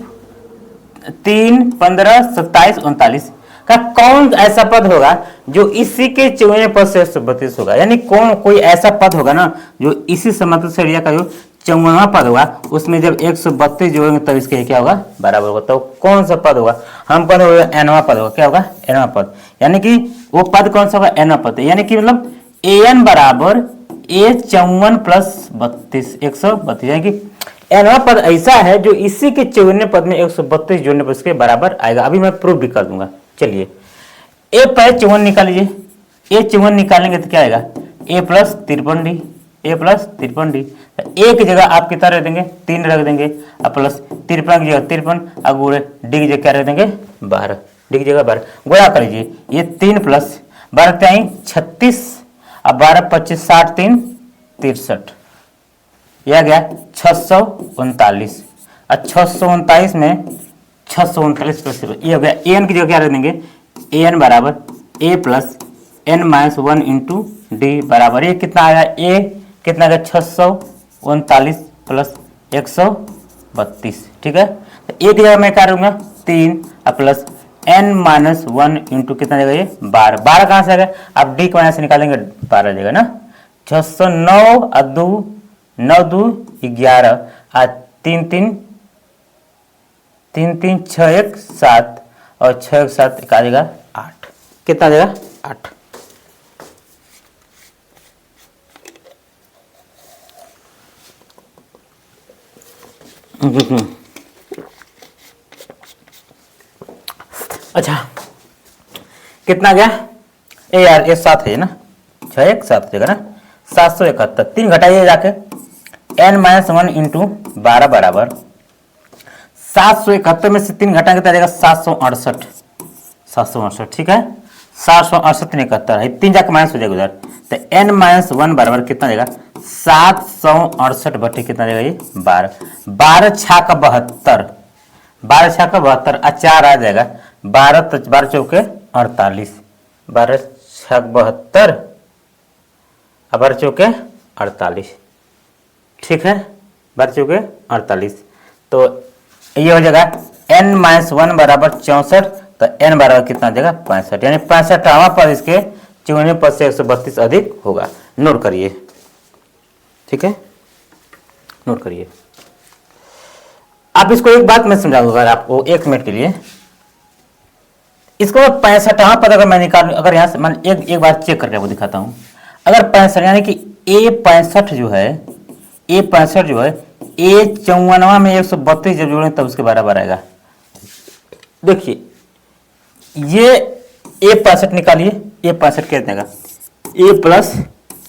3, 15, 27, 39 का कौन ऐसा पद होगा जो इसी के चौवें पद से 132 होगा, यानी कौन कोई ऐसा पद होगा ना जो इसी समांतर श्रेणी का जो 54वां पद होगा उसमें जब 132 जोड़ेंगे तब इसके क्या होगा बराबर होगा। तो कौन सा पद होगा, हम पद होगा एनवा पद होगा, क्या होगा एनवा पद, यानी कि वो पद कौन सा होगा एनवा पद, यानी कि मतलब एन बराबर ए 54 प्लस 32 132, यानी कि एनवा पद ऐसा है जो इसी के 54वें पद में 132 जोड़ने पर इसके बराबर आएगा। अभी मैं प्रूफ भी कर दूंगा। चलिए ए पर 54 निकाल लीजिए, ए 54 निकालेंगे तो क्या आएगा ए प्लस 53 डी, ए प्लस 53 डी, एक जगह आप कितना रख देंगे 3 रख देंगे, अब प्लस 53 की जगह 53, अब गुणे डी की जगह क्या रख देंगे 12, डी की जगह 12, गुणा कर लीजिए ये 3 प्लस 12 त्याई 36, अब 12 25 60 3 63, यह गया 639, और 639 में 639 प्लस ये हो गया एन की जगह क्या रख देंगे एन बराबर A plus N minus 1 into D बराबर ये कितना आया ए कितना आएगा 639 प्लस 132, ठीक है। तो एक जगह मैं क्या करूँगा 3 और प्लस एन माइनस 1 इंटू कितना जगह ये 12, 12 कहाँ से आएगा, आप डी को यहाँ से निकालेंगे 12 जगह ना, 609 और 2 9 2 11 और 3 3 3 3 6 1 7 और 6 1 7 एक आ जाएगा 8, कितना आ जाएगा 8। अच्छा कितना गया ए यार ये 7 है ना, 6 1 7 जगह ना 771, 3 घटाइए जाके n माइनस 1 इंटू 12 बराबर 771 में से 3 घटा कितना जाएगा 768, 768 ठीक है, 768 71 है 3 जाके माइनस हो जाएगा उधर, तो n माइनस 1 बराबर कितना जाएगा 768 बटे कितना जाएगा ये 12, 12 छाका 72, 12 छाका 72 अचार आ जाएगा 12 चौके 48, 12 छक 72 12 चौके 48, ठीक है 12 चौके 48, तो ये हो जाएगा n माइनस 1 बराबर 64, तो n बराबर कितना जाएगा 65, यानी 65वां पद इसके 54वें पद से 132 अधिक होगा। नोट करिए, ठीक है नोट करिए। आप इसको एक बात मैं समझाऊंगा आपको 1 मिनट के लिए, इसको 65वां पद अगर मैं निकाल, अगर यहाँ से मान एक बार चेक करके आपको दिखाता हूँ, अगर 65 यानी कि ए 65 जो है ए 65 जो है ए 54वां में 132 जब जोड़ें तब उसके बराबर आएगा। देखिए ये ए 65 निकालिए, ए 65 क्या देगा ए प्लस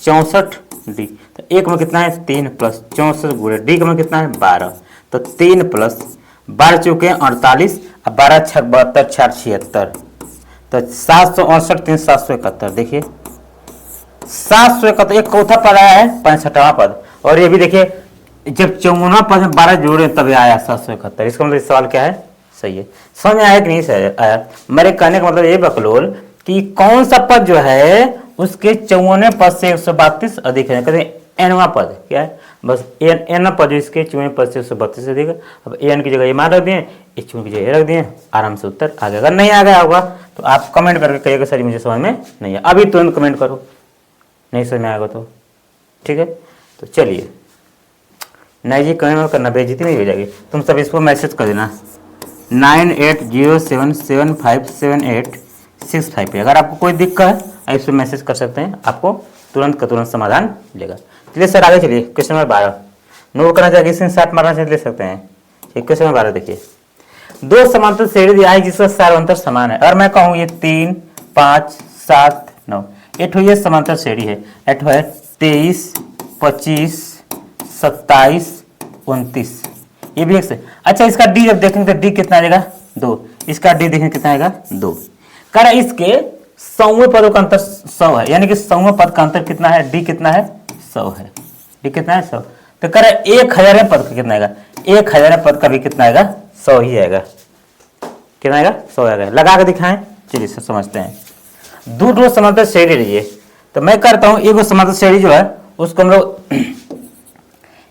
64 डी, तो एक में कितना है 3 प्लस 64 गुणे डी में कितना है 12, तो 3 प्लस 12 चौके 48 और 12 छक 72 4 76, तो 768 3 771, देखिए 771 एक चौथा पद आया है 65वां पद, और ये भी देखिए जब 54वां पद में 12 जोड़े तब आया 771, इसका मतलब सवाल क्या है सही है। समझ में आया कि नहीं सही आया, मेरे कहने का मतलब ये बकलोल कि कौन सा पद जो है उसके 54वें पद से 132 अधिक है, कहते हैं एनवा पद क्या है, बस एन पद इसके 54वें पद से 132 से अधिक है। अब एन की जगह ये मान रख दिए, इस की जगह ये रख दिए, आराम से उत्तर आ गया। अगर नहीं आ गया होगा तो आप कमेंट करके कहिएगा सर मुझे समझ में नहीं है, अभी तुरंत कमेंट करो नहीं समझ में आएगा तो, ठीक है। तो चलिए नहीं जी कमेंट करना, बेइज्जती नहीं हो जाएगी, तुम सब इसको मैसेज कर देना 9807757865 पे। अगर आपको कोई दिक्कत है इस पर मैसेज कर सकते हैं, आपको तुरंत का तुरंत समाधान मिलेगा। चलिए सर आगे चलिए, क्वेश्चन नंबर 12 नोट करना चाहिए, इसमें 60 मारना चाहिए ले सकते हैं। क्वेश्चन नंबर 12 देखिए, दो समांतर श्रेणी दिया है जिसका सार्वंतर समान है, और मैं कहूँ ये 3 5 7 9 एठो ये समांतर श्रेणी है, एठो है 23 25 27 29, ये भी एक से। अच्छा इसका डी जब देखेंगे तो डी कितना आएगा 2, इसका डी देखेंगे कितना आएगा 2, कर इसके 100वें पदों का अंतर 100 है, यानी कि 100वें पद का अंतर कितना है डी कितना है 100 है, डी कितना है 100, तो कर 1000वें पद का कितना आएगा 1000वें पद का भी कितना आएगा 100 ही आएगा, कितना आएगा 100 आएगा। लगा के दिखाएं, चलिए सर समझते हैं। दो समांतर श्रेणी लीजिए, तो मैं करता हूं एक समांतर श्रेणी जो है उसको हम लोग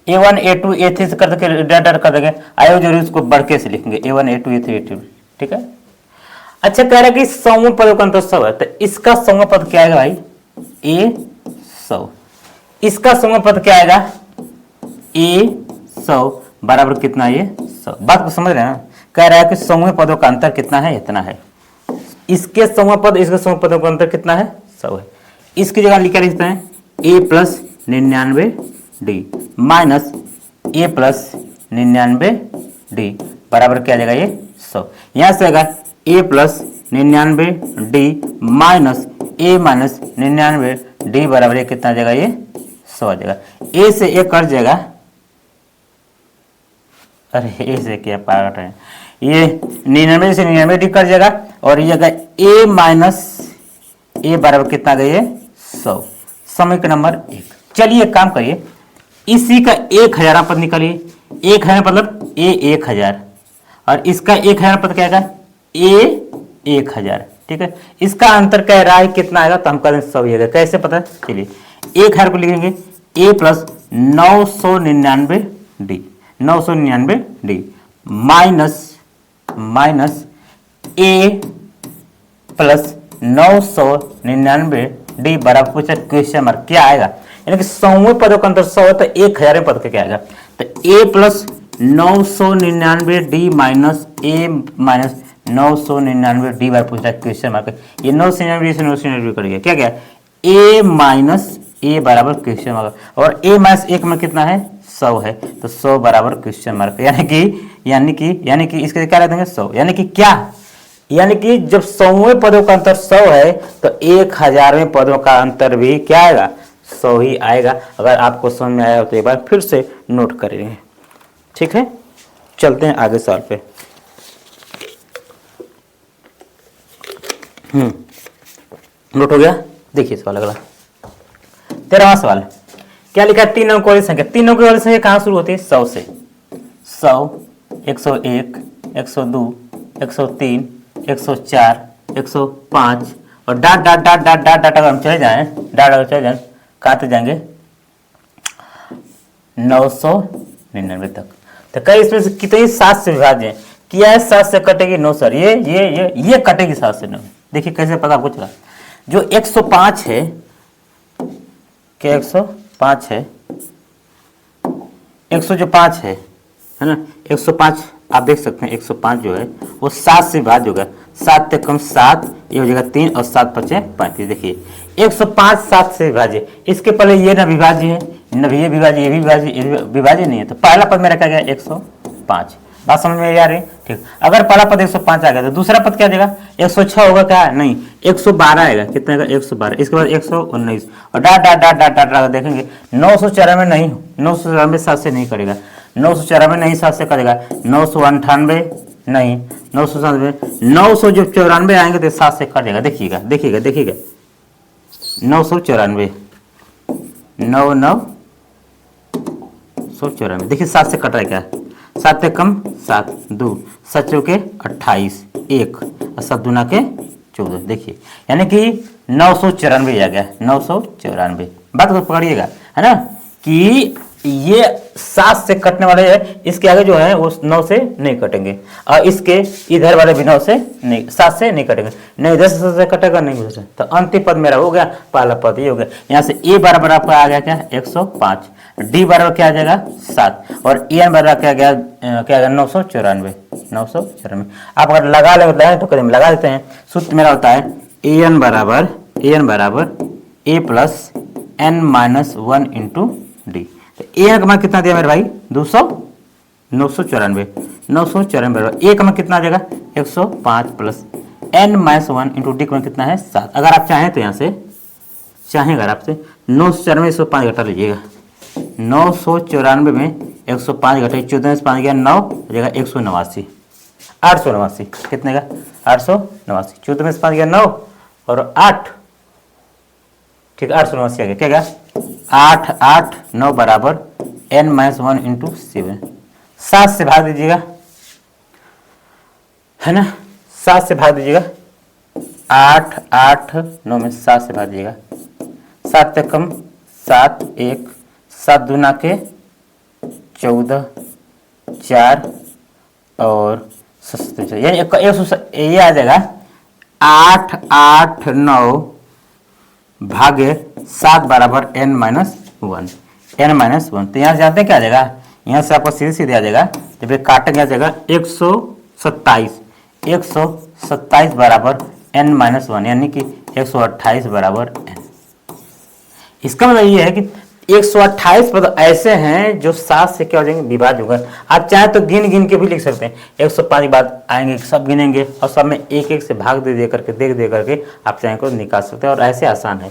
A1 A2 A3 से कर देंगे, डर कर देंगे, आयो जरूर उसको बढ़ के से लिखेंगे A1 A2 A3 A2, ठीक है। अच्छा कह रहा है कि 100 पदों का अंतर 100 है, तो इसका 100 पद क्या आएगा भाई, A100, इसका 100 पद क्या आएगा, A100 बराबर कितना, ये 100। बात को समझ रहे हैं ना, कह रहा है कि 100 पदों का अंतर कितना है, इतना है। इसके 100 पद इसके 100 पदों का अंतर कितना है, 100 है। इसकी जगह लिखा लिखते हैं A+99D माइनस A+99D बराबर क्या आ जाएगा, ये 100। यहां से आएगा A+99D माइनस A-99D बराबर कितना आ जाएगा, ये 100 आ जाएगा। ए से ए कट जाएगा, अरे ए से क्या पार्ट है, ये 99 से 99D कट जाएगा और ये आएगा A- बराबर कितना आ गया, ये 100। समीकरण नंबर 1। चलिए एक काम करिए, इसी का 1000 पद निकालिए। 1000 मतलब A1000 और इसका 1000 पद क्या आएगा, A1000, ठीक है। इसका अंतर कह रहा है कितना आएगा, तो हम करें 100 ही आएगा। कैसे पता, चलिए 1000 को लिखेंगे A+999D 999D माइनस A+999D बराबर पूछा क्वेश्चन मार्क, क्या आएगा, यानी कि 100 पदों का अंतर 100 है, तो 1000 पद का क्या आएगा, तो A+999D माइनस A-999D बार पूछा क्वेश्चन मार्क। ये 999 से 999 कर गया, क्या क्या A माइनस A बराबर क्वेश्चन मार्क, और A माइनस 1 में कितना है, 100 है, तो 100 बराबर क्वेश्चन मार्क। यानी कि इसके क्या रख देंगे 100, यानी कि क्या, यानी कि जब 100वें पदों का अंतर 100 है तो 1000वें पदों का अंतर भी क्या आएगा, 100 ही आएगा। अगर आपको समझ में आया हो तो एक बार फिर से नोट करेंगे, ठीक है। चलते हैं आगे सवाल पे। नोट हो गया, देखिए सवाल अगला 13वां सवाल क्या लिखा है, 3 अंकों वाली संख्या। 3 अंकों वाली संख्या कहाँ शुरू होती है, 100 से। 100, 101, 102, 103, 104, 105 और dot dot dot dot dot dot अगर हम चले जाएं, डाट अगर चले जाएं कहाँ तक जाएंगे, 999 तक। तो कई इसमें से कितनी 7 से विभाज्य है, किया है 7 से कटेगी 9 सर, ये कटेगी 7 से 9। देखिए कैसे पता आपको चला, जो 105 है, क्या 105 है, 105 है ना, 105 आप देख सकते हैं, 105 जो है वो 7 से विभाज्य होगा। 7 से कम 7, ये हो जाएगा 3 और 7 5 35। देखिए 105 7 से विभाज्य, इसके पहले ये ना विभाज्य है, न ये विभाज्य, ये भी विभाज्य, ये विभाज्य नहीं है, तो पहला पद मेरा क्या गया 105। बात समझ में आ रही है, ठीक। अगर पहला पद 105 आ गया तो दूसरा पद क्या देगा, 106 होगा, क्या नहीं 112 आएगा, कितना आएगा 112। इसके बाद 119 और dot dot dot dot dot देखेंगे 994 नहीं, 994 7 से नहीं करेगा, 994 नहीं 7 से करेगा, 998 नहीं, 997, 900 जब 94 आएंगे तो 7 से कट जाएगा। देखिएगा 994 994, देखिए 7 से कट रहा है क्या, 7 से कम 7, 2 7 चौके 28, 1 और 7 दूना के 14। देखिए यानी कि 994 आ गया, 994। बात को पकड़िएगा, है ना, कि ये 7 से कटने वाले है, इसके आगे जो है वो 9 से नहीं कटेंगे, और इसके इधर वाले भी 9 से नहीं, 7 से नहीं कटेंगे, नहीं इधर से कटेगा नहीं उधर से। तो अंतिम पद मेरा हो गया, पहला पद ये हो गया। यहाँ से ए बराबर आपका आ गया क्या 105, डी बराबर क्या आ जाएगा 7 और ए बराबर क्या गया 994। आप अगर लगा ले तो कदम लगा देते हैं, सूत्र मेरा होता है ए एन बराबर A plus N minus 1 into D. तो ए का मान कितना दिया मेरे भाई 994 बराबर ए का मान कितना आ जाएगा 105 plus N minus 1 into D का मान कितना है 7। अगर आप चाहें तो यहाँ से अगर आपसे 994 105 घटा लीजिएगा, 994 में 105 घटे 14 में 5 गया 9 हो जाएगा 189, 889 कितने का 889, 14 में 5 गया 9 और 8, ठीक है 889 आ गया, क्या गया 8 8 9 बराबर n माइनस 1 इंटू 7। 7 से भाग दीजिएगा, है ना, 7 से भाग दीजिएगा, 8 8 9 में 7 से भाग दीजिएगा, 7 से कम 7 1 7 दूना के 14, 4 और 77, यानी ये आ जाएगा 8, 8, 9 भागे 7 बराबर n माइनस 1, तो यहाँ से जानते हैं क्या आ जाएगा, यहाँ से आपको सीधे सीधे आ जाएगा, जब ये काटेंगे आ जाएगा 127 बराबर n माइनस 1, यानी कि 128 बराबर n। इसका मतलब ये है कि 128 पद ऐसे हैं जो 7 से क्या हो जाएंगे, विभाज्य होगा। आप चाहे तो गिन गिन के भी लिख सकते हैं, 105 के बाद आएंगे सब गिनेंगे और सब में एक एक से भाग दे करके दे करके आप चाहे को निकाल सकते हैं, और ऐसे आसान है।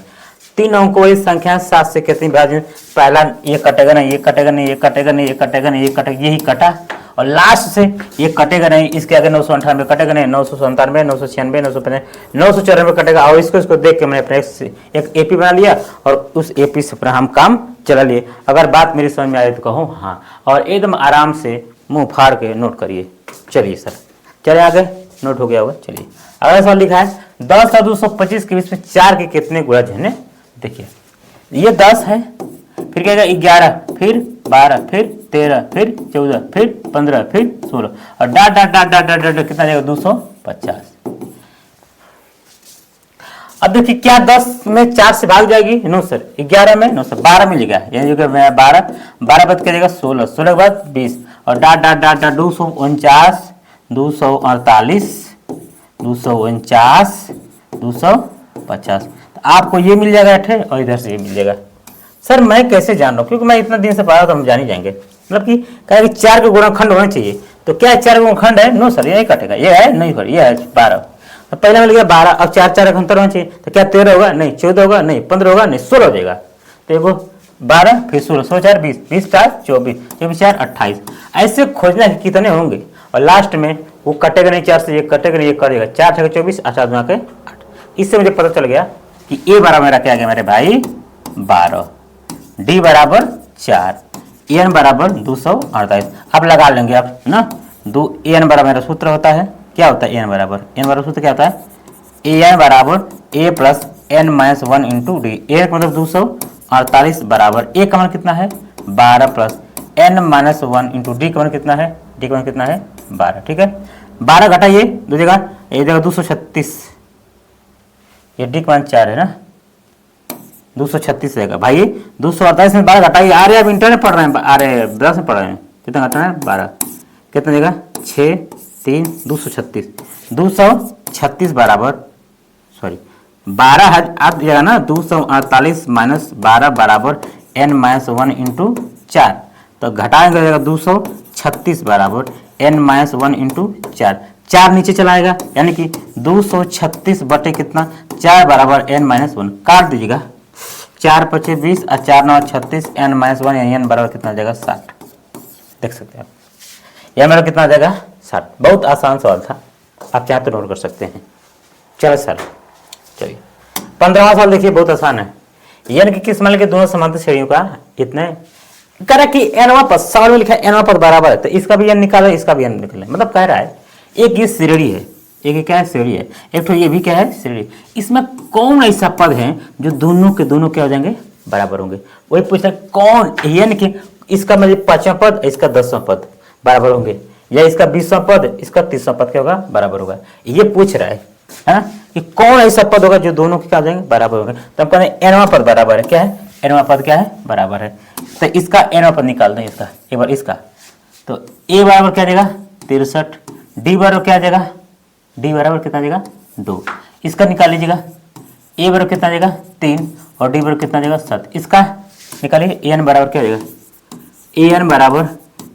3 अंकों वाली संख्या 7 से कितनी विभाज्य, पहला ये कटेगा नहीं, ये कटेगा नहीं, ये कटेगा नहीं, ये कटेगा नहीं, ये कटेगा, यही कटा, और लास्ट से ये कटेगा नहीं, इसके आगे 998 कटेगा नहीं, 997, 996, 995, 994 कटेगा। और इसको देख के मैंने अपने एक एपी बना लिया और उस एपी से अपना हम काम चला लिए। अगर बात मेरी समझ में आए तो कहो हाँ, और एकदम आराम से मुंह फाड़ के नोट करिए। चलिए सर, चले आगे, नोट हो गया होगा। चलिए अगला सवाल लिखा है 10 और 225 के बीच में 4 के कितने गुणज हैं। देखिए ये 10 है, फिर क्या 11, फिर 12, फिर 13, फिर 14, फिर 15, फिर 16 और dot dot dot dot dot dot कितना जाएगा 250। अब देखिए क्या 10 में 4 से भाग जाएगी, नो सर 11 में, नो सर 12 मिलेगा, यानी कि 12 बाद क्या जाएगा 16, 16 के बाद 20 और डाट डाट डाट डाट 249, 248, 249, 250। आपको ये मिल जाएगा 8 और इधर से ये मिल जाएगा। सर मैं कैसे जान रहा हूँ, क्योंकि मैं इतना दिन से पढ़ा तो हम जान ही जाएंगे। मतलब कि कहा कि 4 के गुणनखंड होना चाहिए, तो क्या 4 गुणनखंड है, नो सर ये नहीं कटेगा, ये है नहीं, ये है 12, तो पहले मिल गया 12, अब 4 4 का अंतर होना चाहिए, तो क्या 13 होगा, नहीं 14 होगा, नहीं 15 होगा, नहीं 16 हो जाएगा। तो देखो 12 फिर 16, 16 4 20, 20 4 24, 24 4 28, ऐसे खोजना है कितने होंगे, और लास्ट में वो कटेगा नहीं 4 से, ये कटेगा नहीं, ये कटेगा 4 6 24 8 2 8। इससे मुझे पता चल गया कि ए बराबर मेरा क्या आ गया मेरे भाई 12, डी बराबर 4, एन बराबर 248। अब लगा लेंगे आप ना, एन बराबर मेरा सूत्र होता है, क्या होता है एन बराबर सूत्र क्या होता है, एन बराबर A plus N minus 1 into D. A मतलब 248 बराबर ए का मान कितना है 12 plus N minus 1 into D का मान कितना है, डी का मान कितना है 12। ठीक है, 12 घटाइए दो जगह, एक जगह 236, ये डी का मान 4 है ना, 236 रहेगा भाई। 248 में 12 घटाइए, आ रहे अब इंटर में पढ़ रहे हैं, आ रहे 10 में पढ़ रहे हैं, कितना घटाना है 12, कितना देगा 6 3 236, 236 बराबर सॉरी 12 आ जाएगा ना, 248 माइनस 12 बराबर एन माइनस 1 इंटू 4, तो घटाएंगे जाएगा 236 बराबर एन माइनस 1 इंटू 4, 4 नीचे चलाएगा, यानी कि 236 बटे कितना 4 बराबर एन माइनस 1, काट दीजिएगा, 4 5 20 और 4 9 36, एन माइनस 1 यानी एन बराबर कितना जाएगा 60। देख सकते हैं आप, यह मेरा कितना जाएगा 60। बहुत आसान सवाल था, आप चाहे तो नोट कर सकते हैं। चलो सर, चलिए 15वां सवाल देखिए, बहुत आसान है। एन की किस मान के दोनों समांतर श्रेणियों का इतने कह रहा है कि एनवा पद, सवाल में लिखा है एनवा पद बराबर है, तो इसका भी एन निकाले, इसका भी एन निकाले, मतलब कह रहा है एक ये श्रेणी है, एक क्या है श्रेणी है, एक तो ये भी क्या है श्रेणी, इसमें कौन ऐसा पद है जो दोनों के दोनों क्या हो जाएंगे बराबर होंगे। वही पूछना कौन एन के, इसका मतलब 5वां पद, इसका 10वां पद बराबर होंगे, या इसका 20वां पद, इसका 30वां पद क्या होगा बराबर होगा, ये पूछ रहा है कि कौन ऐसा पद होगा जो दोनों के क्या हो जाएंगे बराबर होंगे। तो हम कहते एनवा पद बराबर है, क्या है एनवा पद क्या है बराबर है, तो इसका एनवा पद निकाल दें, इसका एक बार इसका, तो ए बराबर क्या देगा 63, डी बराबर क्या देगा, डी बराबर कितना देगा 2, इसका निकाल लीजिएगा, ए बराबर कितना देगा 3 और डी बराबर कितना देगा 7, इसका निकालिए, एन बराबर क्या देगा, ए एन बराबर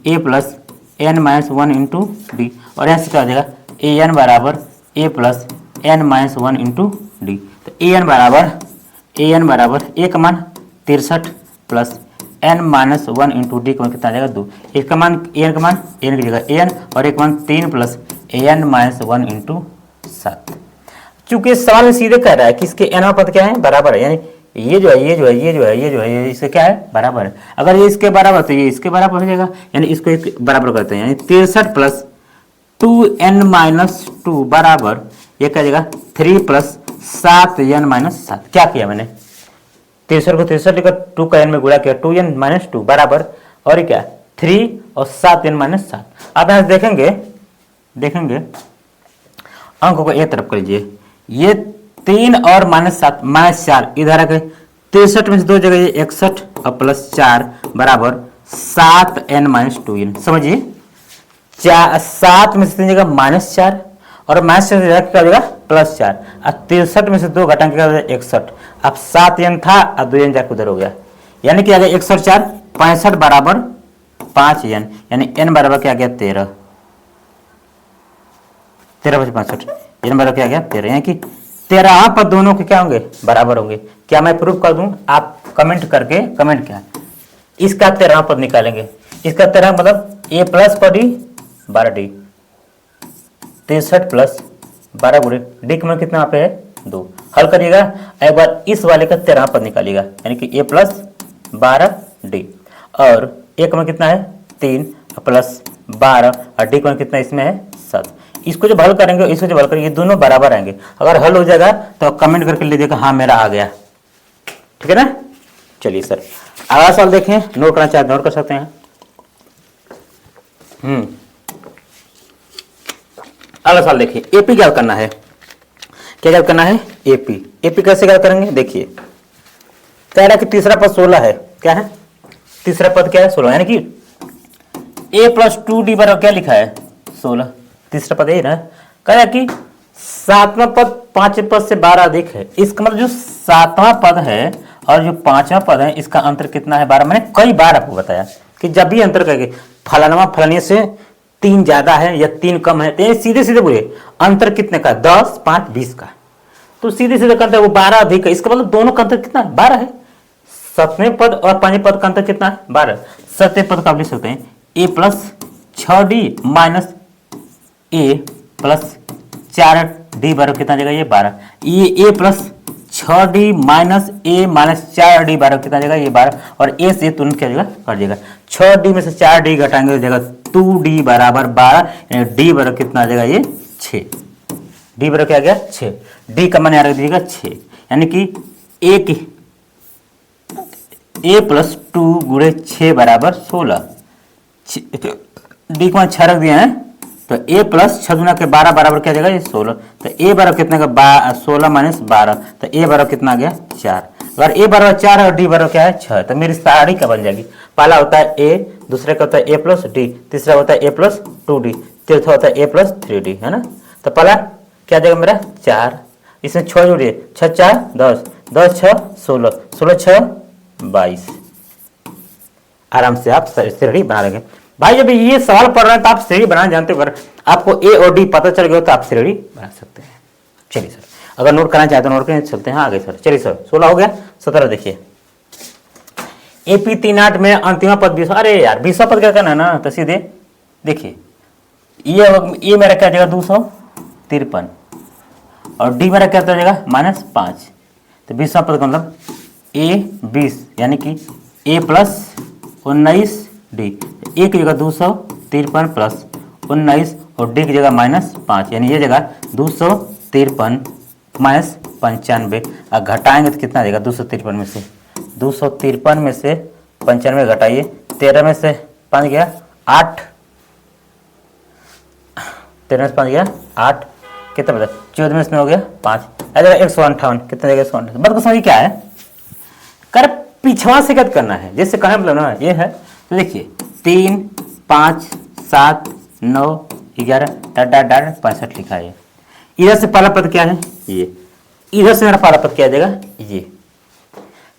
A plus N minus 1 into D, और यहाँ से क्या हो जाएगा ए एन बराबर A plus N minus 1 into D, तो ए एन बराबर ए का मान 63 plus N minus 1 into D का मान कितना आ जाएगा 2, इसका मान एन का मान एन की जगह एन और एक मान 3 प्लस एन माइनस 1 इंटू 7। चूंकि सवाल में सीधे कह रहा है कि इसके एन पद क्या है बराबर है, यानी ये जो है ये इसके क्या है बराबर है, अगर ये इसके बराबर तो ये इसके बराबर हो जाएगा, यानी इसको एक बराबर करते हैं, यानी 63 प्लस 2n माइनस 2 बराबर ये क्या जाएगा 3 प्लस 7n माइनस 7। क्या किया मैंने 63 को 63 लेकर 2 का n में गुणा किया, 2n माइनस 2 बराबर और क्या 3 और 7 n माइनस 7। अब यहाँ देखेंगे अंक को एक तरफ कर लीजिए, ये 3 और -7 इधर आ गए, 63 में से 2 जगह ये 61 और प्लस 4 बराबर 7n माइनस 2n। समझिए 7 में से 3 जगह -4 और -4 जगह क्या हो जाएगा +4, अब 63 में से 2 घटाएंगे क्या हो जाएगा 61। अब 7n था अब 2n जाकर उधर हो गया, यानी कि आ गया 61 4 65 बराबर 5n, यानी n बराबर क्या आ गया 13। 13 बचे 65, n बराबर क्या आ गया 13, यानी कि 13 पर दोनों के क्या होंगे बराबर होंगे। क्या मैं प्रूफ कर दूं? आप कमेंट करके कमेंट क्या इसका 13 पद निकालेंगे, इसका 13 मतलब a प्लस पर डी 12d, 63 प्लस 12 गुणे डी का मान कितना यहाँ पे है 2। हल करिएगा एक बार, इस वाले का 13 पद निकालिएगा, यानी कि a प्लस 12d और a का मान कितना है 3 प्लस 12 और डी का मान कितना इसमें है 7। इसको जब हल करेंगे इसको जब हल करेंगे ये दोनों बराबर आएंगे। अगर हल हो जाएगा तो कमेंट करके लीजिएगा हाँ मेरा आ गया, ठीक है ना। चलिए सर अगला सवाल देखें, नोट करना चाहते नोट कर सकते हैं। अगला सवाल देखिए, एपी क्या करना है, क्या करना है एपी कैसे क्या करेंगे देखिए। कह रहा है कि तीसरा पद 16 है, क्या है तीसरा पद क्या है 16, यानी कि a प्लस 2d बराबर क्या लिखा है 16, तीसरा पद यही ना। कह रहा है कि 7वां पद 5वें पद से 12 अधिक है, इसका मतलब जो 7वां पद है और जो 5वां पद है इसका अंतर कितना है 12। मैंने कई बार आपको बताया कि जब भी अंतर करेंगे फलाना फलाने से 3 ज्यादा है या 3 कम है तो सीधे सीधे बोले अंतर कितने का 10 5 20 का, तो सीधे सीधे करते हैं वो 12 अधिक है, इसका मतलब दोनों का अंतर कितना है 12 है। 7वें पद और 5वें पद का अंतर कितना है 12। 7वें पद का आप लिख सकते हैं a plus 6d minus a plus 4d बराबर कितना जगह ये 12, ये a plus 6d minus a minus 4d बराबर कितना जगह ये 12 और a से तुरंत क्या जगह कट जाएगा, 6d में से 4d घटाएंगे जगह 2d बराबर 12, यानी d बराबर कितना जगह ये 6, d बराबर क्या आ गया 6, d का मान याद रख दीजिएगा 6, यानी कि a प्लस 2 गुणे 6 बराबर 16, डी का मान 6 रख दिया है तो a प्लस 6 गुना के 12 बराबर क्या जाएगा ये 16, तो a बराबर कितना का 16 माइनस 12, तो a बराबर कितना आ गया 4। अगर a बराबर 4 है और d बराबर क्या है 6, तो मेरी सारी क्या बन जाएगी, पहला होता है a, दूसरे का होता है a प्लस डी, तीसरा होता है a प्लस 2d, चौथा होता है a प्लस 3d, है ना। तो पहला क्या जाएगा मेरा 4, इसमें 6 जोड़िए 6 4 10, 10 6 16, 16 6 22, आराम से आप श्रेणी बना लेंगे। भाई जब ये सवाल पढ़ रहे हैं तो आप श्रेणी बनाना जानते हो, अगर आपको ए और डी पता चल गया तो आप श्रेणी बना सकते हैं। चलिए सर अगर नोट करना चाहते हैं नोट करके चलते हैं आगे सर। चलिए सर 16 हो गया, 17 देखिए एपी 38 में अंतिम पद 20, अरे यार 20वां पद क्या करना है ना, तो सीधे देखिए ये मेरा क्या जाएगा 253 और डी मेरा क्या जाएगा -5, तो 20वां पद का मतलब a 20 यानी कि a प्लस 19d, a की जगह 253 प्लस 19 और d की जगह -5, यानी ये जगह 253 माइनस 95, और घटाएंगे तो कितना देगा 253 में से 95 घटाइए, 13 में से 5 गया 8, 13 में से 5 गया 8, कितना बता 14 में से हो गया 5, अरे 158, कितना देगा 158। बात को समझिए क्या है, कर पिछवा से कट करना है, जैसे कहें मतलब ना ये है, तो देखिए 3 5 7 9 11 65 लिखा है। इधर से पहला पद क्या है ये, इधर से मेरा पहला पद क्या देगा ये,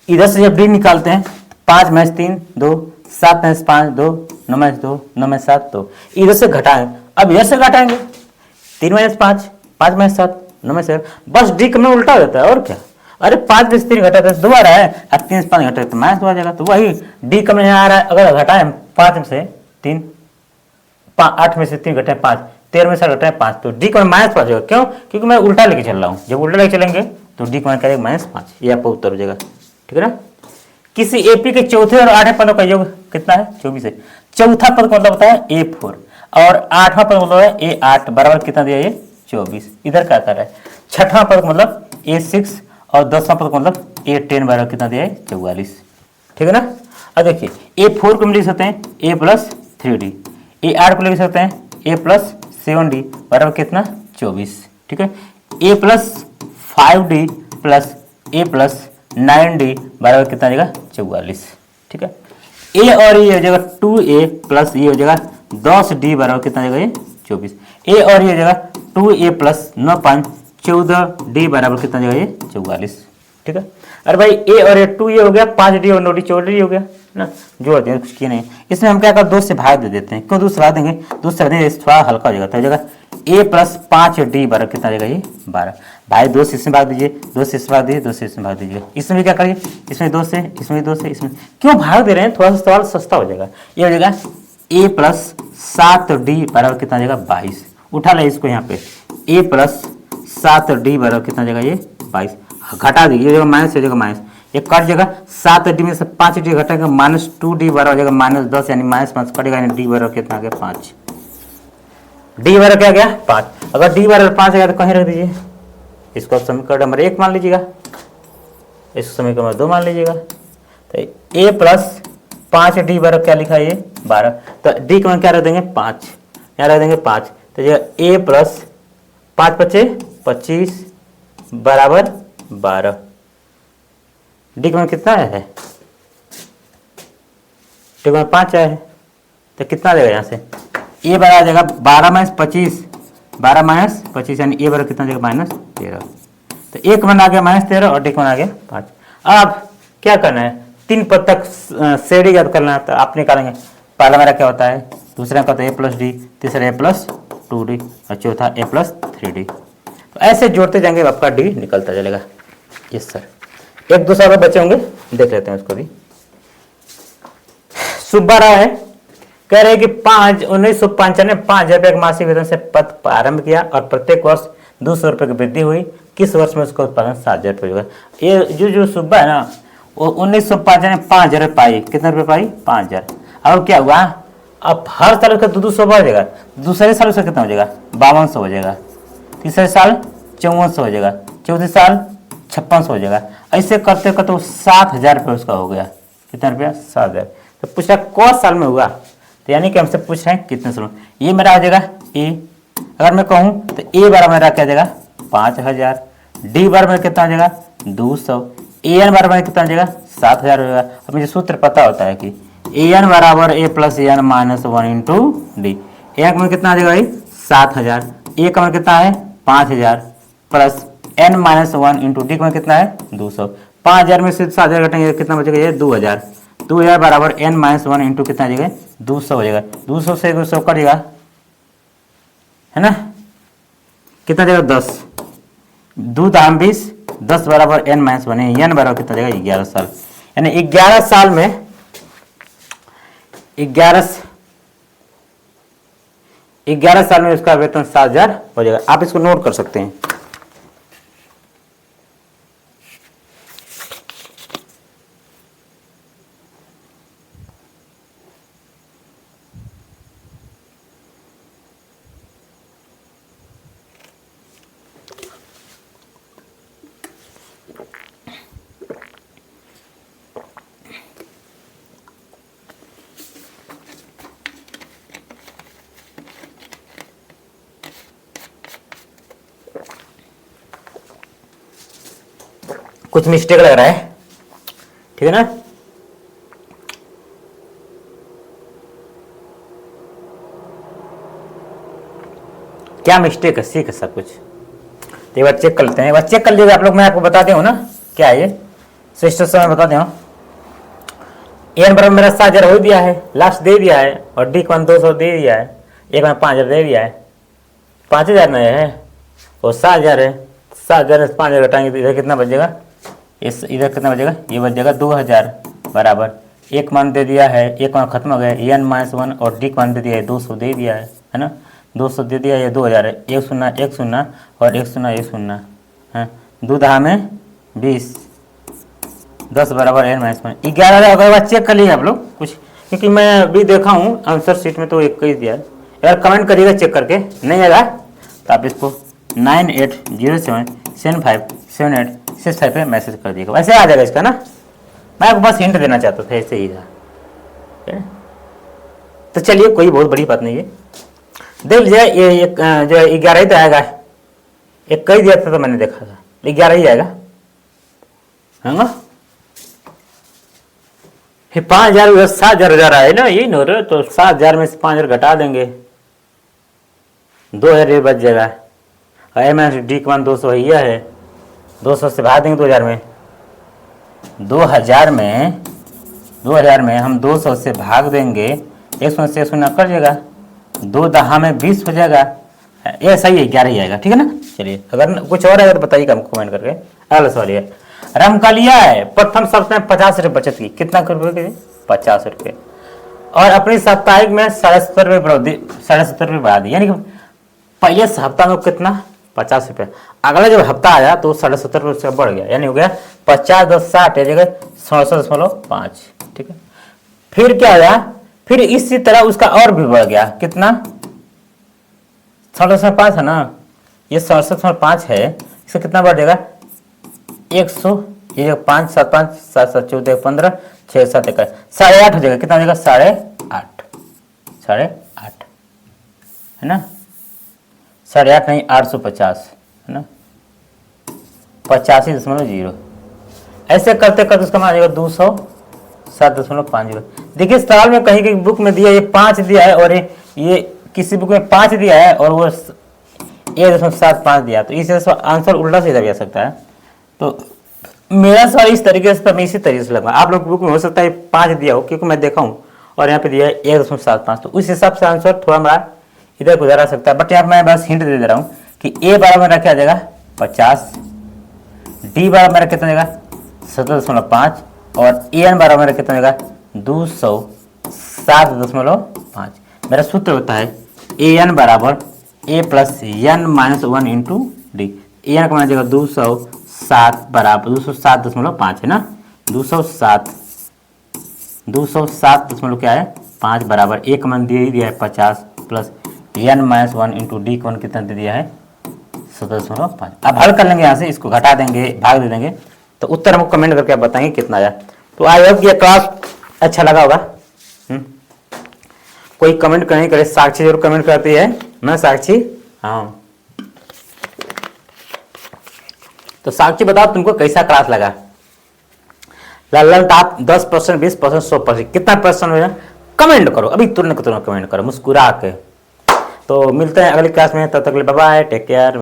इधर से जब डी निकालते हैं 5 में 3 2 7 में 5 2 9 में 2 9 में 7 2, इधर से घटाएं, अब इधर से घटाएंगे 3 में 5 5 में 7 9 में 7, बस डी का में उल्टा होता है और क्या। अरे 5 में से 3 घटा तो दोबारा है, अब 3 से 5 घटा तो माइनस 2 आ जाएगा, तो वही डी का में आ रहा है। अगर घटाएं 5 में से 3 8 में से 3 घटाएं 5, 13 में से घटाएं 5, तो डी का माइनस 5 आ जाएगा। क्यों? क्योंकि मैं उल्टा लेके चल रहा हूँ, जब उल्टा लेके चलेंगे तो डी का क्या -5, ये आपका उत्तर हो जाएगा, ठीक है ना। किसी एपी के चौथे और 8वें पदों का योग कितना है 24 है। चौथा पद का मतलब होता है A4 और 8वां पद मतलब है A8 बराबर कितना दिया ये 24, इधर क्या कर रहा है। 6वां पद मतलब A6 और 10वां पद मतलब A10 बराबर कितना दिया है 44, ठीक है ना। अब देखिए A4 को हम लिख सकते हैं A प्लस 3D, A8 को लिख सकते हैं A प्लस 7D बराबर कितना 24, ठीक है। A plus 5D plus A plus 9D बराबर कितना आ जाएगा 44, ठीक है। A और ये हो जाएगा 2A प्लस ये हो जाएगा 10D बराबर कितना आ जाएगा ये 24, A और ये हो जाएगा 2A प्लस 9 5 14D बराबर कितना आ जाएगा ये 44, ठीक है। अरे भाई A और ये 2A हो गया, 5D और 9D 14D हो गया ना, जोड़ देंगे, कुछ किए नहीं। इसमें हम क्या कर 2 से भाग दे देते हैं, क्यों 2 से भाग देंगे, 2 से भाग देंगे थोड़ा हल्का हो जाएगा, तो हो जाएगा A प्लस 5D बराबर कितना आ जाएगा ये 12। भाई 2 से इसमें भाग दीजिए, 2 से इसमें भाग दीजिए, 2 से इसमें भाग दीजिए। इसमें भी क्या करिए, इसमें 2 से, इसमें 2 से, इसमें क्यों भाग दे रहे हैं, थोड़ा सा सवाल सस्ता हो जाएगा। ये हो जाएगा A प्लस 7D बराबर कितना आ जाएगा 22, उठा ले इसको यहाँ पे A प्लस 7D बराबर कितना आ जाएगा ये 22, घटा दीजिए, ये माइनस हो जाएगा, माइनस ये कट जाएगा, 7D में से 5D घटाएगा माइनस 2D बराबर हो जाएगा माइनस 10, यानी माइनस 5 कटेगा, यानी D बराबर कितना आ गया 5, D बराबर क्या गया 5। अगर D बराबर 5 आ गया तो कहीं रख दीजिए, इसको समीकरण नंबर 1 मान लीजिएगा, इसको समीकरण नंबर 2 मान लीजिएगा। तो A प्लस 5D बराबर क्या लिखा है ये 12, तो D का मान क्या रख देंगे 5, यहाँ रख देंगे 5, तो ये A प्लस 5 बचे 25 बराबर 12, D का मान कितना है, D का मान 5 आया है, तो कितना आ जाएगा यहाँ से A बराबर आ जाएगा 12 माइनस 25, 12 माइनस 25 यानी A बराबर कितना आ जाएगा माइनस 13, तो A का मान आ गया माइनस 13 और D का मान आ गया 5। अब क्या करना है, 3 पद तक श्रेणी याद करना है, तो आप निकालेंगे, पहला मेरा क्या होता है, दूसरा का होता है A प्लस D, तीसरा A प्लस 2D और चौथा A प्लस 3D। तो ऐसे जोड़ते जाएंगे, आपका D निकलता चलेगा। यस सर, एक दूसरा और बचे होंगे, देख लेते हैं उसको भी। सुब्बा राव है, कह रहे हैं कि 1995 में 5,000 रुपये के मासिक वेतन से पद प्रारंभ किया और प्रत्येक वर्ष 200 रुपये की वृद्धि हुई, किस वर्ष में उसका उत्पादन 7,000 रुपये होगा। ये जो सुब्बा है ना, वो 1995 में 5,000 रुपये पाई, कितने रुपये पाई 5,000। अब क्या हुआ, अब हर साल उसका 200 बढ़ जाएगा, दूसरे साल उसका कितना हो जाएगा 5200 हो जाएगा, तीसरे साल 5400 हो जाएगा, चौथे साल 5600 हो जाएगा, ऐसे करते करते 7,000 रुपये उसका हो गया, कितना रुपया 7,000। तो पूछ रहा कौन साल में हुआ, तो यानी कि हमसे पूछ रहे हैं कितने साल में। ये मेरा आ जाएगा A, अगर मैं कहूँ तो A बराबर मेरा क्या जाएगा 5,000, D बराबर कितना आ जाएगा 200, AN बराबर कितना आ जाएगा 7,000 हो जाएगा। अब मुझे सूत्र पता होता है कि AN बराबर A plus AN minus 1 into D। A का मान कितना आ जाएगा भाई 7,000, A का मान कितना है 5,000 plus N minus 1 into D का मान कितना है 200। 5,000 में से 7,000 घटेंगे कितना बचेगा ये 2,000, 2,000 बराबर N माइनस 1 इंटू कितना आ जाएगा 200 हो जाएगा, 200 से 200 कटेगा है ना, कितना जाएगा 10, 2 दाम 20, 10 बराबर N माइनस 1, N बराबर कितना जाएगा 11 साल, यानी 11 साल में 11 साल में उसका वेतन 7,000 हो जाएगा। आप इसको नोट कर सकते हैं। कुछ मिस्टेक लग रहा है, ठीक है ना। क्या मिस्टेक है, सीख है सब कुछ, तो एक बार चेक कर लेते हैं, एक बार चेक कर लीजिए आप लोग, मैं आपको बताते हूँ ना क्या है ये सिस्टर से मैं बताते हूँ। एन बराबर मेरा 7,000 हो दिया है, लास्ट दे दिया है, और डी का 200 दे दिया है, एक में 5,000 दे दिया है, 5,000 नहीं है और 7,000 है, 7,000 से 5,000 घटाएंगे तो इधर कितना बचेगा, इस इधर कितना बचेगा, ये बच जाएगा 2,000 बराबर, एक मान दे दिया है, एक मान खत्म हो गया, एन माइनस 1 और डी मान दे दिया है 200 दे दिया है ना, 200 दे दिया, ये 2,000 है, 1 शून्य 1 शून्य और 1 शून्य 1 शून्य है, 2 दहा में 20, 10 बराबर N माइनस 1, 11 अगर बार चेक कर लीजिए आप लोग कुछ, क्योंकि मैं अभी देखा हूँ आंसर शीट में तो एक ही दिया है। यार कमेंट करिएगा चेक करके, नहीं आएगा तो आप इसको 9807757865 पे मैसेज कर दिएगा, वैसे आ जाएगा इसका ना, मैं आपको बस हिंट देना चाहता था, ऐसे ही था। तो चलिए कोई बहुत बड़ी बात नहीं है। देख लीजिए ये जो 11 ही तो आएगा, एक कई दिया था तो मैंने देखा था 11 ही आएगा, है ना। फिर 5,000 7,000 आए ना, यही ना, तो 7,000 में से 5,000 घटा देंगे, 2,000 ये बच जाएगा। और एम एस डी का मान 200 है, 200 से भाग देंगे 2,000 में, 2000 में हम 200 से भाग देंगे, 100 से 100 कट जाएगा, 2 दहा में 20 हो जाएगा। ये सही है, 11 ही आएगा, ठीक है ना। चलिए अगर कुछ और है अगर बताइएगा हमको कमेंट करके। अगला सवाल है, रमकलिया है प्रथम सप्ताह में 50 रुपये बचत की, कितना रुपये की? 50 रुपये, और अपनी साप्ताहिक में 70 रुपये बढ़ा दी, यानी कि पहले हफ्ता में कितना 50 रुपये, अगला जब हफ्ता आया तो 70 रुपये से बढ़ गया, यानी हो गया 50 10 60 जगह 67.5, ठीक है। फिर क्या आया, फिर इसी तरह उसका और भी बढ़ गया, कितना 67.5 है ना, ये 67.5 है, इसका कितना बढ़ जाएगा 100, ये 5 7 5 7 7 14 15 6 7 1 8.5 हो जाएगा, कितना हो जाएगा 8.5 है ना, 8.5 नहीं 850 है ना, 85.0, ऐसे करते करते उसका मान आ जाएगा 207.50। देखिए सवाल में कहीं कहीं बुक में दिया ये 5 दिया है, और ये किसी बुक में 5 दिया है और वो 1.75 दिया, तो इस आंसर उल्टा सीधा भी आ सकता है। तो मेरा सवाल इस तरीके से, मैं इसी तरीके से लगा, आप लोग बुक में हो सकता है 5 दिया हो, क्योंकि मैं देखा हूँ और यहाँ पे दिया है 1.75, तो उस हिसाब से आंसर थोड़ा मेरा इधर गुजारा सकता है। बट यहाँ मैं बस हिंट दे रहा हूँ कि ए बराबर मेरा क्या जाएगा 50, डी बराबर मेरा कितना जाएगा 70.5, और ए एन बराबर मेरा कितना जाएगा 207.5। मेरा सूत्र होता है ए एन बराबर A plus N minus 1 into D. A N का मान जाएगा 207 बराबर 207.5 है ना, 207 क्या है 5 बराबर, एक मान दे दिया है 50 plus N minus 1 into D का मान कितना दे दिया है 70.5। अब हल कर लेंगे, यहाँ से इसको घटा देंगे, भाग दे देंगे, तो उत्तर हमको कमेंट करके आप बताएंगे कितना आया। तो आई होप ये क्लास अच्छा लगा होगा। कोई कमेंट नहीं करे, साक्षी जरूर कमेंट करती है ना, साक्षी, हाँ। तो साक्षी बताओ तुमको कैसा क्लास लगा। लल्लन आप 10%, 20%, 100% कितना परसेंट हो, कमेंट करो अभी, तुरंत कमेंट करो मुस्कुरा के। तो मिलते हैं अगली क्लास में, तब तक के लिए बाय बाय, टेक केयर।